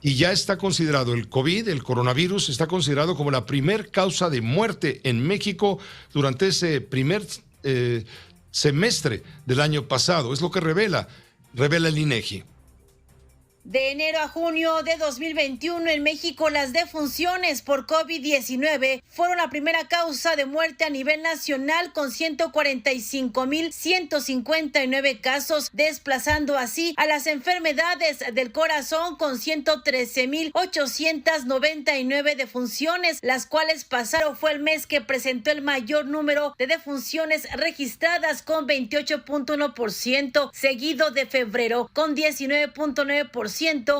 Y ya está considerado el COVID, el coronavirus, está considerado como la primer causa de muerte en México durante ese primer semestre del año pasado. Es lo que revela el INEGI. De enero a junio de 2021 en México, las defunciones por COVID-19 fueron la primera causa de muerte a nivel nacional, con 145,159 casos, desplazando así a las enfermedades del corazón con 113,899 defunciones, las cuales pasaron fue el mes que presentó el mayor número de defunciones registradas, con 28.1%, seguido de febrero con 19.9%.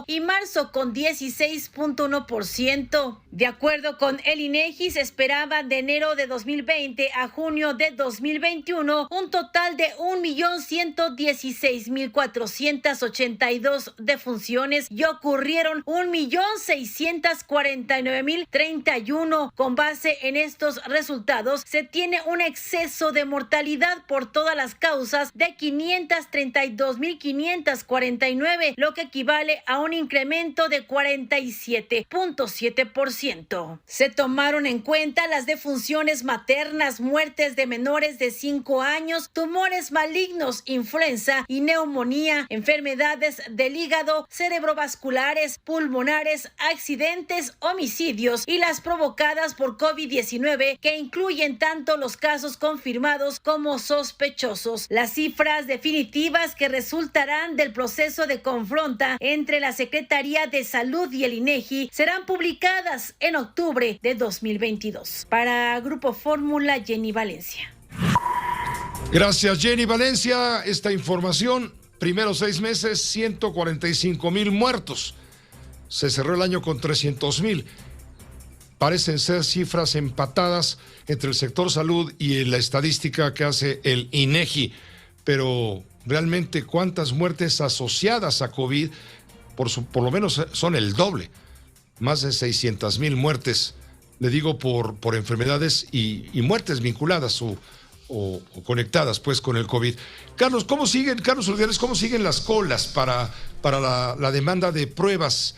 y marzo con 16.1%. De acuerdo con el INEGI, se esperaba de enero de 2020 a junio de 2021 un total de 1,116,482 defunciones y ocurrieron 1,649,031. Con base en estos resultados, se tiene un exceso de mortalidad por todas las causas de 532,549, lo que equivale a un incremento de 47.7%. Se tomaron en cuenta las defunciones maternas, muertes de menores de 5 años, tumores malignos, influenza y neumonía, enfermedades del hígado, cerebrovasculares, pulmonares, accidentes, homicidios y las provocadas por COVID-19, que incluyen tanto los casos confirmados como sospechosos. Las cifras definitivas que resultarán del proceso de confronta entre la Secretaría de Salud y el INEGI serán publicadas en octubre de 2022. Para Grupo Fórmula, Jenny Valencia. Gracias, Jenny Valencia. Esta información, primeros 6 meses, 145,000 muertos. Se cerró el año con 300,000. Parecen ser cifras empatadas entre el sector salud y la estadística que hace el INEGI. Pero realmente, ¿cuántas muertes asociadas a COVID? Por lo menos son el doble. Más de 600,000 muertes le digo por enfermedades y muertes vinculadas o conectadas pues con el COVID. Carlos Urdiales, ¿cómo siguen las colas para la demanda de pruebas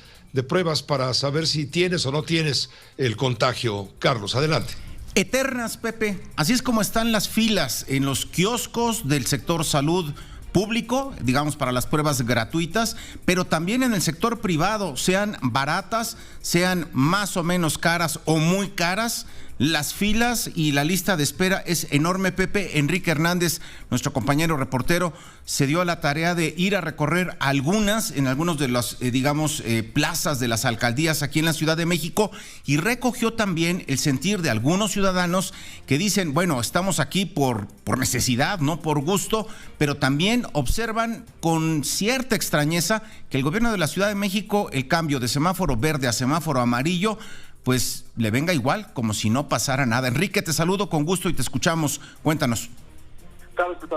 para saber si tienes o no tienes el contagio? Carlos, adelante. Eternas, Pepe. Así es como están las filas en los kioscos del sector salud público, digamos, para las pruebas gratuitas, pero también en el sector privado, sean baratas, sean más o menos caras o muy caras. Las filas y la lista de espera es enorme, Pepe. Enrique Hernández, nuestro compañero reportero, se dio a la tarea de ir a recorrer en algunos de las, plazas de las alcaldías aquí en la Ciudad de México, y recogió también el sentir de algunos ciudadanos que dicen, bueno, estamos aquí por necesidad, no por gusto, pero también observan con cierta extrañeza que el gobierno de la Ciudad de México, el cambio de semáforo verde a semáforo amarillo, pues le venga igual, como si no pasara nada. Enrique, te saludo con gusto y te escuchamos. Cuéntanos.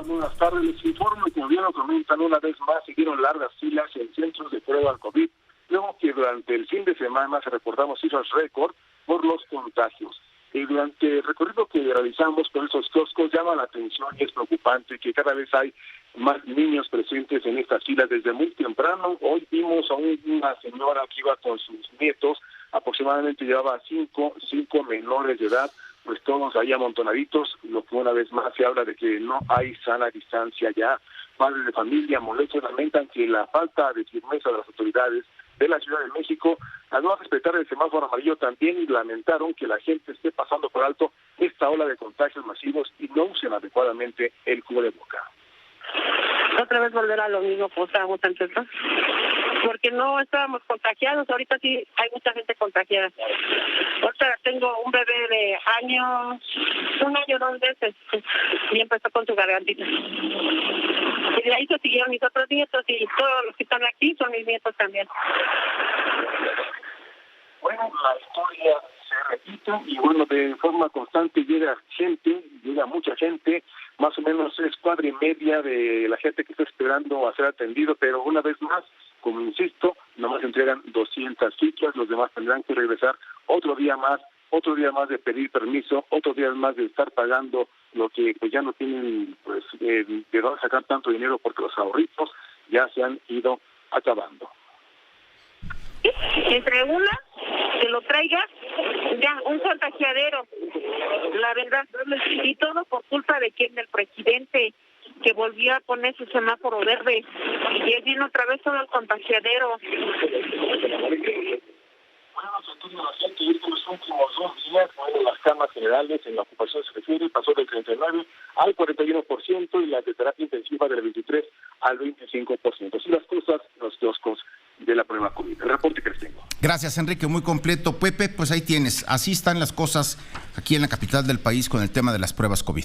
Buenas tardes. Les informo que el gobierno comentan una vez más, siguieron largas filas en centros de prueba al COVID, luego que durante el fin de semana se reportamos cifras récord por los contagios. Y durante el recorrido que realizamos con esos kioscos llama la atención y es preocupante que cada vez hay más niños presentes en estas filas desde muy temprano. Hoy vimos a una señora que iba con sus nietos, aproximadamente llevaba cinco menores de edad, pues todos ahí amontonaditos, lo que una vez más se habla de que no hay sana distancia ya. Padres de familia molestos lamentan que la falta de firmeza de las autoridades de la Ciudad de México al no respetar el semáforo amarillo también, y lamentaron que la gente esté pasando por alto esta ola de contagios masivos y no usen adecuadamente el cubreboca. Otra vez volver a lo mismo, pues estábamos antes, ¿no? Porque no estábamos contagiados, ahorita sí hay mucha gente contagiada. Ahorita tengo un bebé de un año 2 meses, y empezó con su gargantita. Y de ahí se siguieron mis otros nietos, y todos los que están aquí son mis nietos también. Bueno, la historia se repite y bueno, de forma constante llega mucha gente, más o menos es cuadra y media de la gente que está esperando a ser atendido, pero una vez más, como insisto, nomás entregan 200 fichas, los demás tendrán que regresar otro día más de pedir permiso, otro día más de estar pagando lo que pues ya no tienen pues de dónde sacar tanto dinero porque los ahorritos ya se han ido acabando. Entre una, que lo traiga, ya, un contagiadero, la verdad, y todo por culpa de quién, del presidente, que volvió a poner su semáforo verde, y él vino otra vez todo el contagiadero. Bueno, entonces la gente en los últimos 2 días, las camas generales en la ocupación se refiere, pasó del 39 al 41% y la de terapia intensiva del 23 al 25%. Así las cosas, los kioscos de la prueba COVID. El reporte que les tengo. Gracias, Enrique, muy completo. Pepe, pues ahí tienes. Así están las cosas aquí en la capital del país con el tema de las pruebas COVID.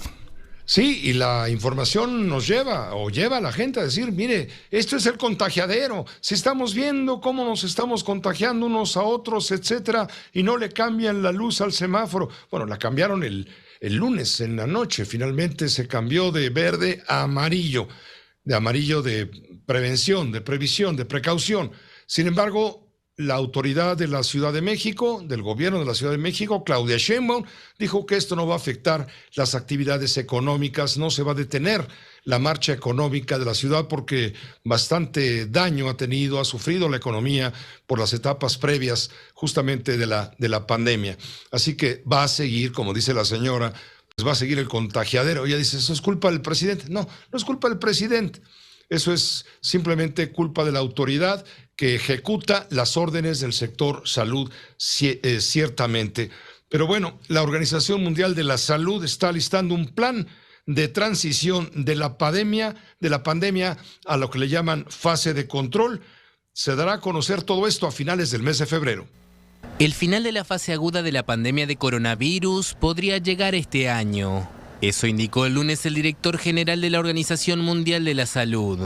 Sí, y la información nos lleva a la gente a decir, mire, esto es el contagiadero, si estamos viendo cómo nos estamos contagiando unos a otros, etcétera, y no le cambian la luz al semáforo. Bueno, la cambiaron el lunes en la noche, finalmente se cambió de verde a amarillo, de prevención, de previsión, de precaución. Sin embargo, la autoridad de la Ciudad de México, del gobierno de la Ciudad de México, Claudia Sheinbaum, dijo que esto no va a afectar las actividades económicas, no se va a detener la marcha económica de la ciudad porque bastante daño ha sufrido la economía por las etapas previas justamente de la pandemia. Así que va a seguir, como dice la señora, pues va a seguir el contagiadero. Ella dice, ¿eso es culpa del presidente? No, no es culpa del presidente. Eso es simplemente culpa de la autoridad que ejecuta las órdenes del sector salud, ciertamente. Pero bueno, la Organización Mundial de la Salud está listando un plan de transición de la pandemia a lo que le llaman fase de control. Se dará a conocer todo esto a finales del mes de febrero. El final de la fase aguda de la pandemia de coronavirus podría llegar este año. Eso indicó el lunes el director general de la Organización Mundial de la Salud.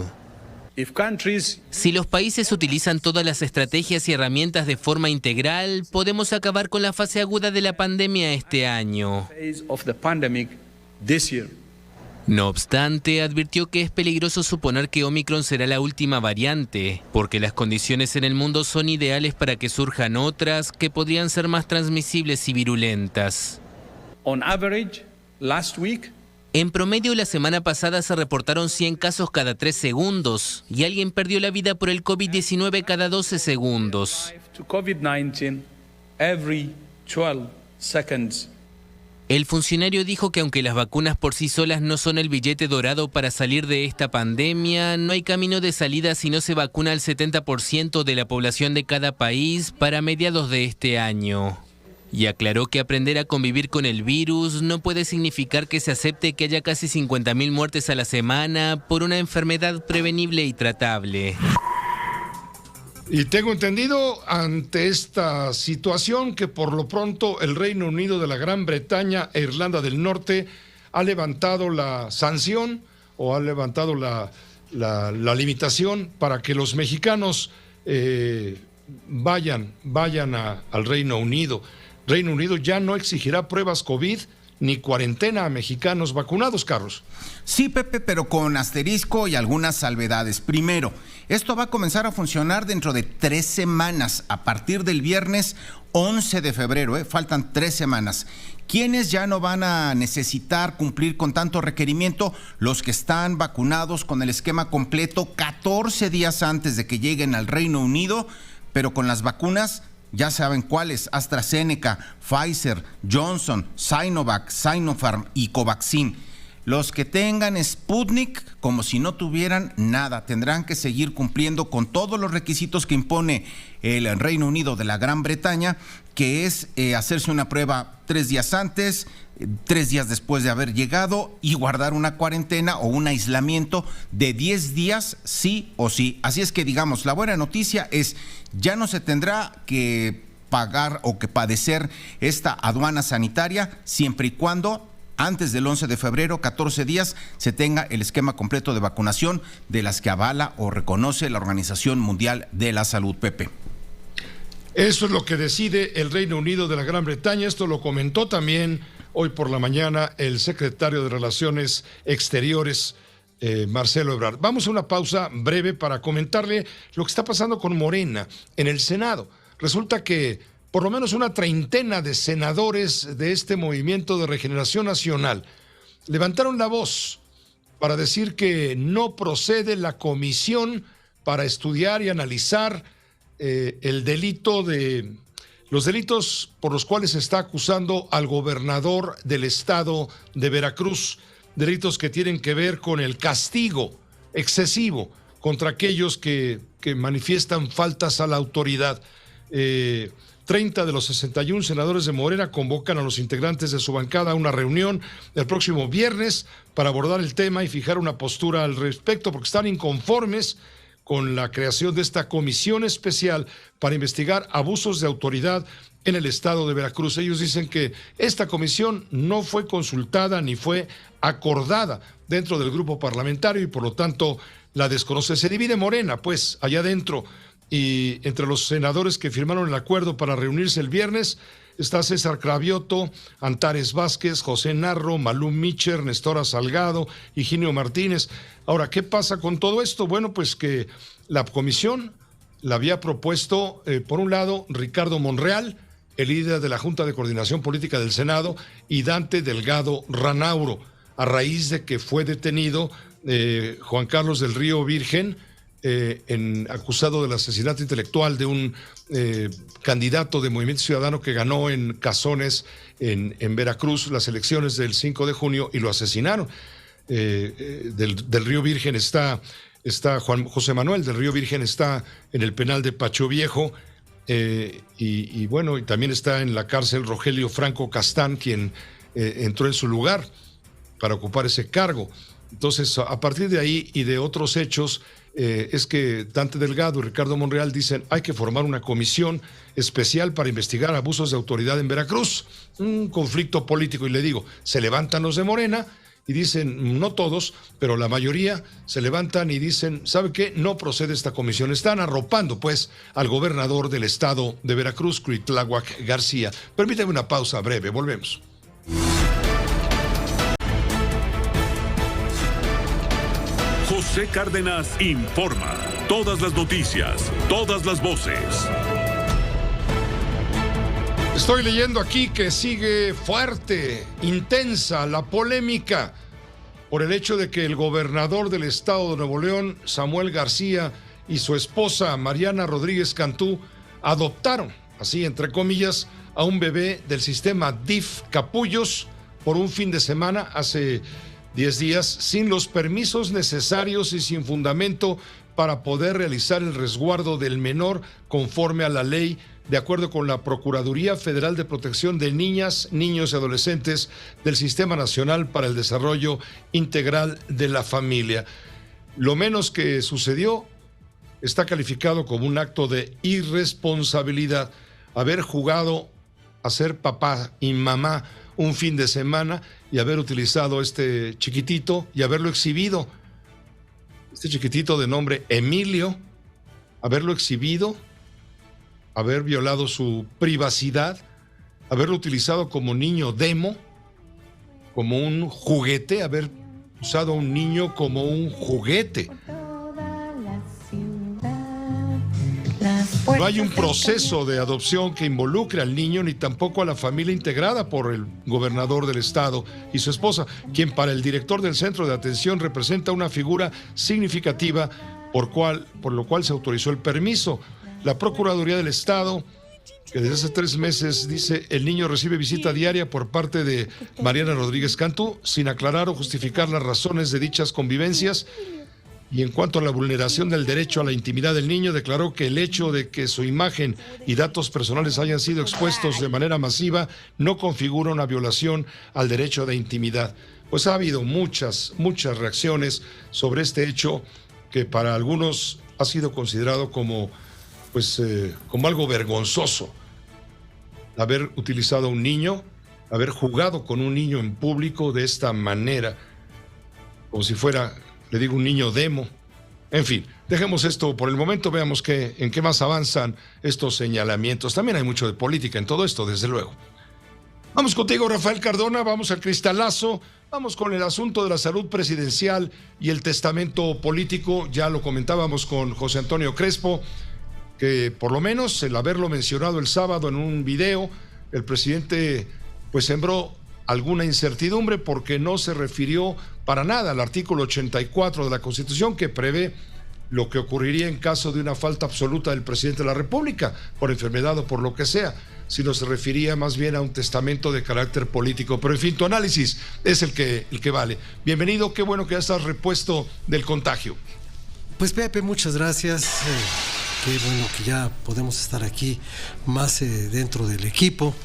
Si los países utilizan todas las estrategias y herramientas de forma integral, podemos acabar con la fase aguda de la pandemia este año. No obstante, advirtió que es peligroso suponer que Omicron será la última variante, porque las condiciones en el mundo son ideales para que surjan otras que podrían ser más transmisibles y virulentas. On average, last week, en promedio, la semana pasada se reportaron 100 casos cada 3 segundos y alguien perdió la vida por el COVID-19 cada 12 segundos. to COVID-19 every 12 seconds. El funcionario dijo que aunque las vacunas por sí solas no son el billete dorado para salir de esta pandemia, no hay camino de salida si no se vacuna al 70% de la población de cada país para mediados de este año. Y aclaró que aprender a convivir con el virus no puede significar que se acepte que haya casi 50.000 muertes a la semana por una enfermedad prevenible y tratable. Y tengo entendido ante esta situación que por lo pronto el Reino Unido de la Gran Bretaña e Irlanda del Norte ha levantado la sanción o ha levantado la limitación para que los mexicanos vayan al Reino Unido. Reino Unido ya no exigirá pruebas COVID ni cuarentena a mexicanos vacunados, Carlos. Sí, Pepe, pero con asterisco y algunas salvedades. Primero, esto va a comenzar a funcionar dentro de 3 semanas, a partir del viernes 11 de febrero, faltan 3 semanas. ¿Quiénes ya no van a necesitar cumplir con tanto requerimiento? Los que están vacunados con el esquema completo 14 días antes de que lleguen al Reino Unido, pero con las vacunas ya saben cuáles: AstraZeneca, Pfizer, Johnson, Sinovac, Sinopharm y Covaxin. Los que tengan Sputnik, como si no tuvieran nada, tendrán que seguir cumpliendo con todos los requisitos que impone el Reino Unido de la Gran Bretaña, que es hacerse una prueba 3 días antes, 3 días después de haber llegado y guardar una cuarentena o un aislamiento de 10 días sí o sí. Así es que, digamos, la buena noticia es ya no se tendrá que pagar o que padecer esta aduana sanitaria siempre y cuando antes del 11 de febrero, 14 días, se tenga el esquema completo de vacunación de las que avala o reconoce la Organización Mundial de la Salud, Pepe. Eso es lo que decide el Reino Unido de la Gran Bretaña. Esto lo comentó también hoy por la mañana el secretario de Relaciones Exteriores, Marcelo Ebrard. Vamos a una pausa breve para comentarle lo que está pasando con Morena en el Senado. Resulta que por lo menos una treintena de senadores de este Movimiento de Regeneración Nacional levantaron la voz para decir que no procede la comisión para estudiar y analizar los delitos por los cuales se está acusando al gobernador del estado de Veracruz, delitos que tienen que ver con el castigo excesivo contra aquellos que manifiestan faltas a la autoridad. 30 de los 61 senadores de Morena convocan a los integrantes de su bancada a una reunión el próximo viernes para abordar el tema y fijar una postura al respecto, porque están inconformes con la creación de esta comisión especial para investigar abusos de autoridad en el estado de Veracruz. Ellos dicen que esta comisión no fue consultada ni fue acordada dentro del grupo parlamentario y por lo tanto la desconoce. Se divide Morena, pues, allá adentro. Y entre los senadores que firmaron el acuerdo para reunirse el viernes está César Cravioto, Antares Vázquez, José Narro, Malú Micher, Nestora Salgado, Higinio Martínez. Ahora, ¿qué pasa con todo esto? Bueno, pues que la comisión la había propuesto, por un lado, Ricardo Monreal, el líder de la Junta de Coordinación Política del Senado, y Dante Delgado Ranauro, a raíz de que fue detenido Juan Carlos del Río Virgen, acusado del asesinato intelectual de un candidato de Movimiento Ciudadano que ganó en Cazones, en Veracruz, las elecciones del 5 de junio y lo asesinaron. Del Río Virgen está Juan José Manuel del Río Virgen, está en el penal de Pacho Viejo, y bueno, y también está en la cárcel Rogelio Franco Castán, quien entró en su lugar para ocupar ese cargo. Entonces, a partir de ahí y de otros hechos, es que Dante Delgado y Ricardo Monreal dicen hay que formar una comisión especial para investigar abusos de autoridad en Veracruz, un conflicto político. Y le digo, se levantan los de Morena y dicen, no todos, pero la mayoría se levantan y dicen, ¿sabe qué? No procede esta comisión. Están arropando, pues, al gobernador del estado de Veracruz, Cuitláhuac García. Permítame una pausa breve, volvemos. José Cárdenas informa. Todas las noticias, todas las voces. Estoy leyendo aquí que sigue fuerte, intensa la polémica por el hecho de que el gobernador del estado de Nuevo León, Samuel García, y su esposa Mariana Rodríguez Cantú adoptaron, así entre comillas, a un bebé del sistema DIF Capullos por un fin de semana hace 10 días sin los permisos necesarios y sin fundamento para poder realizar el resguardo del menor conforme a la ley, de acuerdo con la Procuraduría Federal de Protección de Niñas, Niños y Adolescentes del Sistema Nacional para el Desarrollo Integral de la Familia. Lo menos que sucedió está calificado como un acto de irresponsabilidad, haber jugado a ser papá y mamá un fin de semana y haber utilizado este chiquitito y haberlo exhibido, este chiquitito de nombre Emilio, haberlo exhibido, haber violado su privacidad, haberlo utilizado como niño demo, como un juguete, haber usado a un niño como un juguete. No hay un proceso de adopción que involucre al niño ni tampoco a la familia integrada por el gobernador del estado y su esposa, quien para el director del centro de atención representa una figura significativa por lo cual se autorizó el permiso. La Procuraduría del Estado, que desde hace 3 meses dice el niño recibe visita diaria por parte de Mariana Rodríguez Cantú, sin aclarar o justificar las razones de dichas convivencias. Y en cuanto a la vulneración del derecho a la intimidad del niño, declaró que el hecho de que su imagen y datos personales hayan sido expuestos de manera masiva no configura una violación al derecho de intimidad. Pues ha habido muchas reacciones sobre este hecho que para algunos ha sido considerado como algo vergonzoso. Haber utilizado a un niño, haber jugado con un niño en público de esta manera, como si fuera, le digo, un niño demo. En fin, dejemos esto por el momento, veamos en qué más avanzan estos señalamientos. También hay mucho de política en todo esto, desde luego. Vamos contigo, Rafael Cardona, vamos al cristalazo, vamos con el asunto de la salud presidencial y el testamento político. Ya lo comentábamos con José Antonio Crespo, que por lo menos el haberlo mencionado el sábado en un video, el presidente pues sembró alguna incertidumbre porque no se refirió para nada al artículo 84 de la Constitución, que prevé lo que ocurriría en caso de una falta absoluta del presidente de la República, por enfermedad o por lo que sea, sino se refería más bien a un testamento de carácter político. Pero en fin, tu análisis es el que vale. Bienvenido, qué bueno que ya estás repuesto del contagio. Pues Pepe, muchas gracias. Qué bueno que ya podemos estar aquí más dentro del equipo.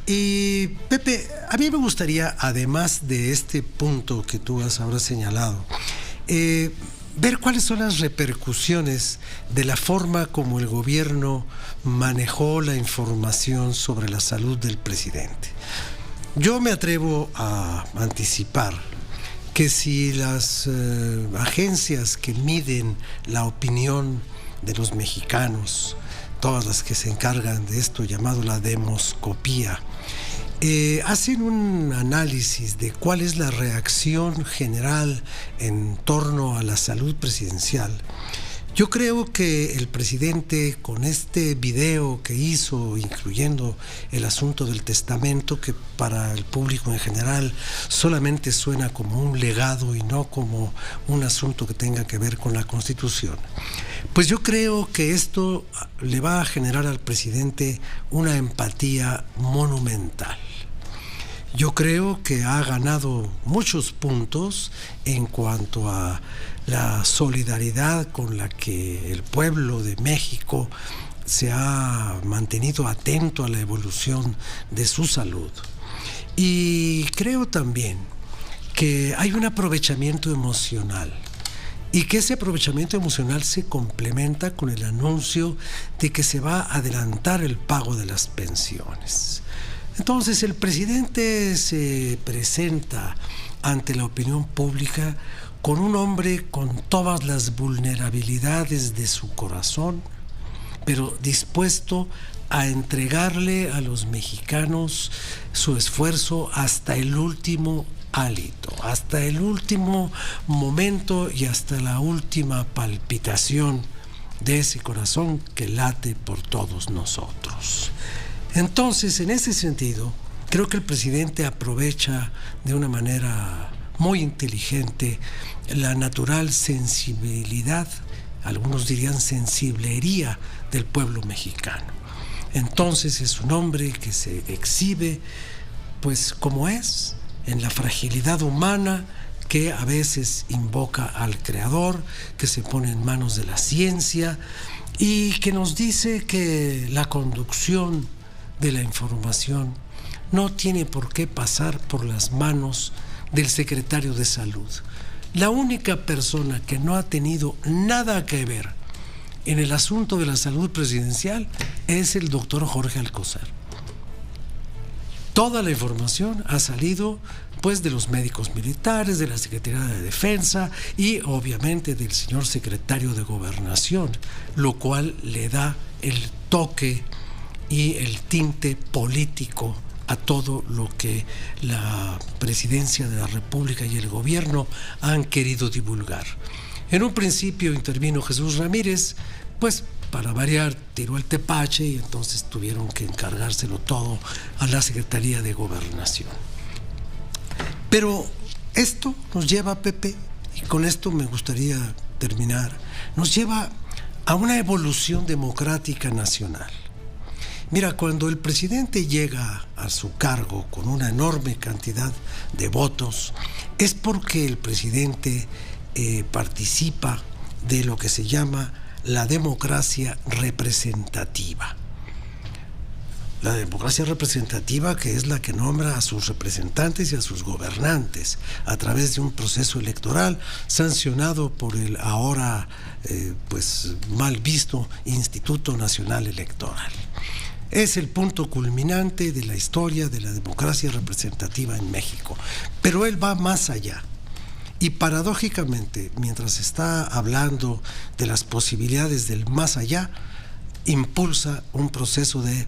Y Pepe, a mí me gustaría, además de este punto que tú has ahora señalado, ver cuáles son las repercusiones de la forma como el gobierno manejó la información sobre la salud del presidente. Yo me atrevo a anticipar que si las agencias que miden la opinión de los mexicanos, todas las que se encargan de esto llamado la demoscopía, hacen un análisis de cuál es la reacción general en torno a la salud presidencial. Yo creo que el presidente, con este video que hizo, incluyendo el asunto del testamento, que para el público en general solamente suena como un legado y no como un asunto que tenga que ver con la Constitución, pues yo creo que esto le va a generar al presidente una empatía monumental. Yo creo que ha ganado muchos puntos en cuanto a la solidaridad con la que el pueblo de México se ha mantenido atento a la evolución de su salud. Y creo también que hay un aprovechamiento emocional y que ese aprovechamiento emocional se complementa con el anuncio de que se va a adelantar el pago de las pensiones. Entonces el presidente se presenta ante la opinión pública con un hombre con todas las vulnerabilidades de su corazón, pero dispuesto a entregarle a los mexicanos su esfuerzo hasta el último hálito, hasta el último momento y hasta la última palpitación de ese corazón que late por todos nosotros. Entonces, en ese sentido, creo que el presidente aprovecha de una manera muy inteligente la natural sensibilidad, algunos dirían sensiblería del pueblo mexicano. Entonces es un hombre que se exhibe pues como es, en la fragilidad humana, que a veces invoca al Creador, que se pone en manos de la ciencia y que nos dice que la conducción de la información no tiene por qué pasar por las manos del secretario de Salud. La única persona que no ha tenido nada que ver en el asunto de la salud presidencial es el doctor Jorge Alcocer. Toda la información ha salido pues de los médicos militares, de la Secretaría de Defensa y obviamente del señor secretario de Gobernación, lo cual le da el toque y el tinte político a todo lo que la presidencia de la República y el gobierno han querido divulgar. En un principio intervino Jesús Ramírez, pues para variar tiró el tepache y entonces tuvieron que encargárselo todo a la Secretaría de Gobernación. Pero esto nos lleva, Pepe, y con esto me gustaría terminar, nos lleva a una evolución democrática nacional. Mira, cuando el presidente llega a su cargo con una enorme cantidad de votos, es porque el presidente participa de lo que se llama la democracia representativa. La democracia representativa, que es la que nombra a sus representantes y a sus gobernantes a través de un proceso electoral sancionado por el ahora pues mal visto Instituto Nacional Electoral. Es el punto culminante de la historia de la democracia representativa en México, pero él va más allá. Y paradójicamente, mientras está hablando de las posibilidades del más allá, impulsa un proceso de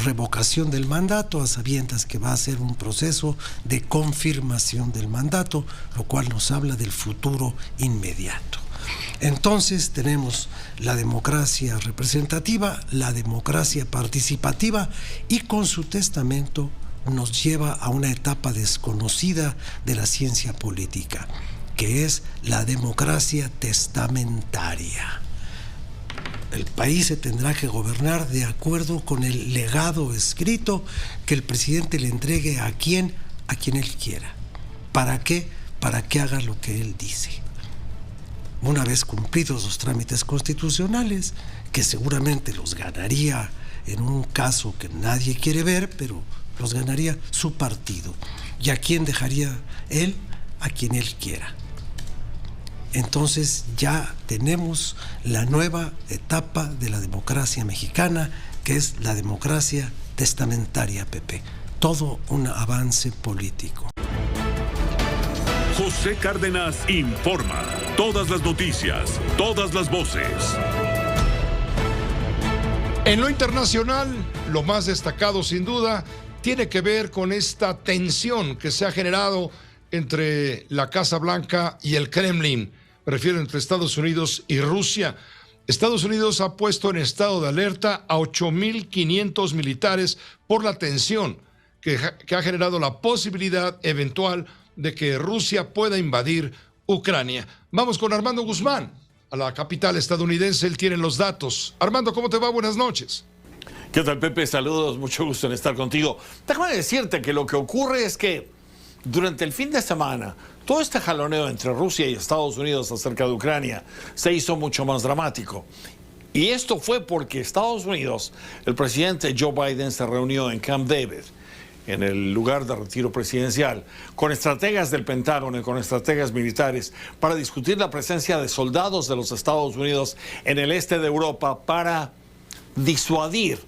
revocación del mandato, a sabiendas que va a ser un proceso de confirmación del mandato, lo cual nos habla del futuro inmediato. Entonces tenemos la democracia representativa, la democracia participativa, y con su testamento nos lleva a una etapa desconocida de la ciencia política, que es la democracia testamentaria. El país se tendrá que gobernar de acuerdo con el legado escrito que el presidente le entregue a quien él quiera. ¿Para qué? Para que haga lo que él dice. Una vez cumplidos los trámites constitucionales, que seguramente los ganaría en un caso que nadie quiere ver, pero los ganaría su partido. ¿Y a quién dejaría él? A quien él quiera. Entonces ya tenemos la nueva etapa de la democracia mexicana, que es la democracia testamentaria, Pepe. Todo un avance político. José Cárdenas informa. Todas las noticias, todas las voces. En lo internacional, lo más destacado sin duda tiene que ver con esta tensión que se ha generado entre la Casa Blanca y el Kremlin. Me refiero entre Estados Unidos y Rusia. Estados Unidos ha puesto en estado de alerta a 8.500 militares por la tensión que ha generado la posibilidad eventual de que Rusia pueda invadir Ucrania. Vamos con Armando Guzmán, a la capital estadounidense. Él tiene los datos. Armando, ¿cómo te va? Buenas noches. ¿Qué tal, Pepe? Saludos, mucho gusto en estar contigo. Déjame decirte que lo que ocurre es que durante el fin de semana, todo este jaloneo entre Rusia y Estados Unidos acerca de Ucrania se hizo mucho más dramático. Y esto fue porque Estados Unidos, el presidente Joe Biden se reunió en Camp David, en el lugar de retiro presidencial, con estrategas del Pentágono y con estrategas militares para discutir la presencia de soldados de los Estados Unidos en el este de Europa para disuadir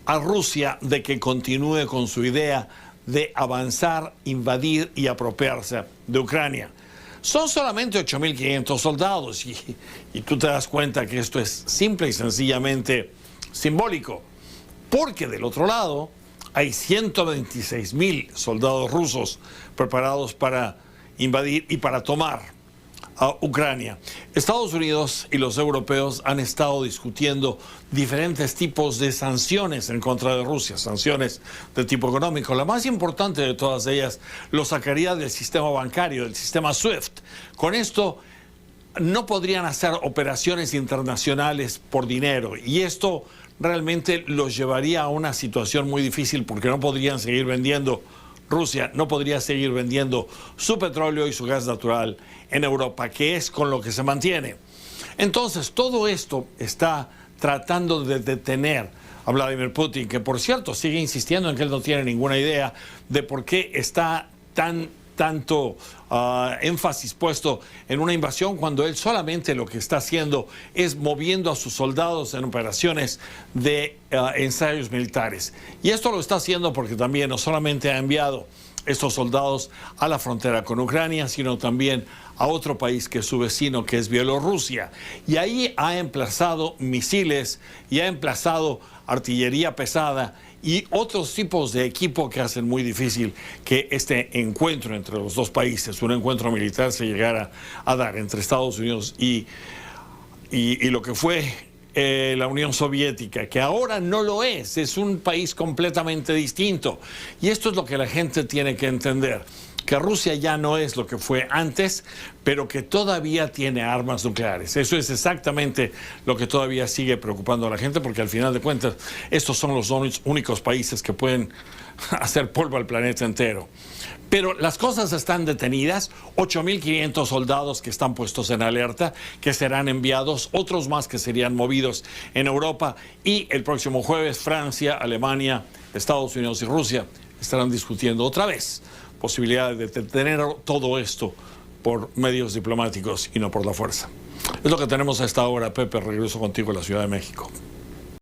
a Rusia de que continúe con su idea de avanzar, invadir y apropiarse de Ucrania. Son solamente 8.500 soldados y tú te das cuenta que esto es simple y sencillamente simbólico. porque del otro lado hay 126,000 soldados rusos preparados para invadir y para tomar a Ucrania. Estados Unidos y los europeos han estado discutiendo diferentes tipos de sanciones en contra de Rusia, sanciones de tipo económico. La más importante de todas ellas lo sacaría del sistema bancario, del sistema SWIFT. Con esto no podrían hacer operaciones internacionales por dinero, y esto realmente los llevaría a una situación muy difícil, porque no podrían seguir vendiendo, Rusia no podría seguir vendiendo su petróleo y su gas natural en Europa, que es con lo que se mantiene. Entonces, todo esto está tratando de detener a Vladimir Putin, que por cierto sigue insistiendo en que él no tiene ninguna idea de por qué está tanto énfasis puesto en una invasión, cuando él solamente lo que está haciendo es moviendo a sus soldados en operaciones de ensayos militares. Y esto lo está haciendo porque también no solamente ha enviado estos soldados a la frontera con Ucrania, sino también a otro país que es su vecino, que es Bielorrusia. Y ahí ha emplazado misiles y ha emplazado artillería pesada y otros tipos de equipo que hacen muy difícil que este encuentro entre los dos países, un encuentro militar, se llegara a dar entre Estados Unidos y lo que fue la Unión Soviética, que ahora no lo es un país completamente distinto. Y esto es lo que la gente tiene que entender, que Rusia ya no es lo que fue antes, pero que todavía tiene armas nucleares. Eso es exactamente lo que todavía sigue preocupando a la gente, porque al final de cuentas estos son los únicos países que pueden hacer polvo al planeta entero. Pero las cosas están detenidas, 8.500 soldados que están puestos en alerta, que serán enviados, otros más que serían movidos en Europa, y el próximo jueves Francia, Alemania, Estados Unidos y Rusia estarán discutiendo otra vez posibilidad de detener todo esto por medios diplomáticos y no por la fuerza. Es lo que tenemos a esta hora. Pepe, regreso contigo a la Ciudad de México.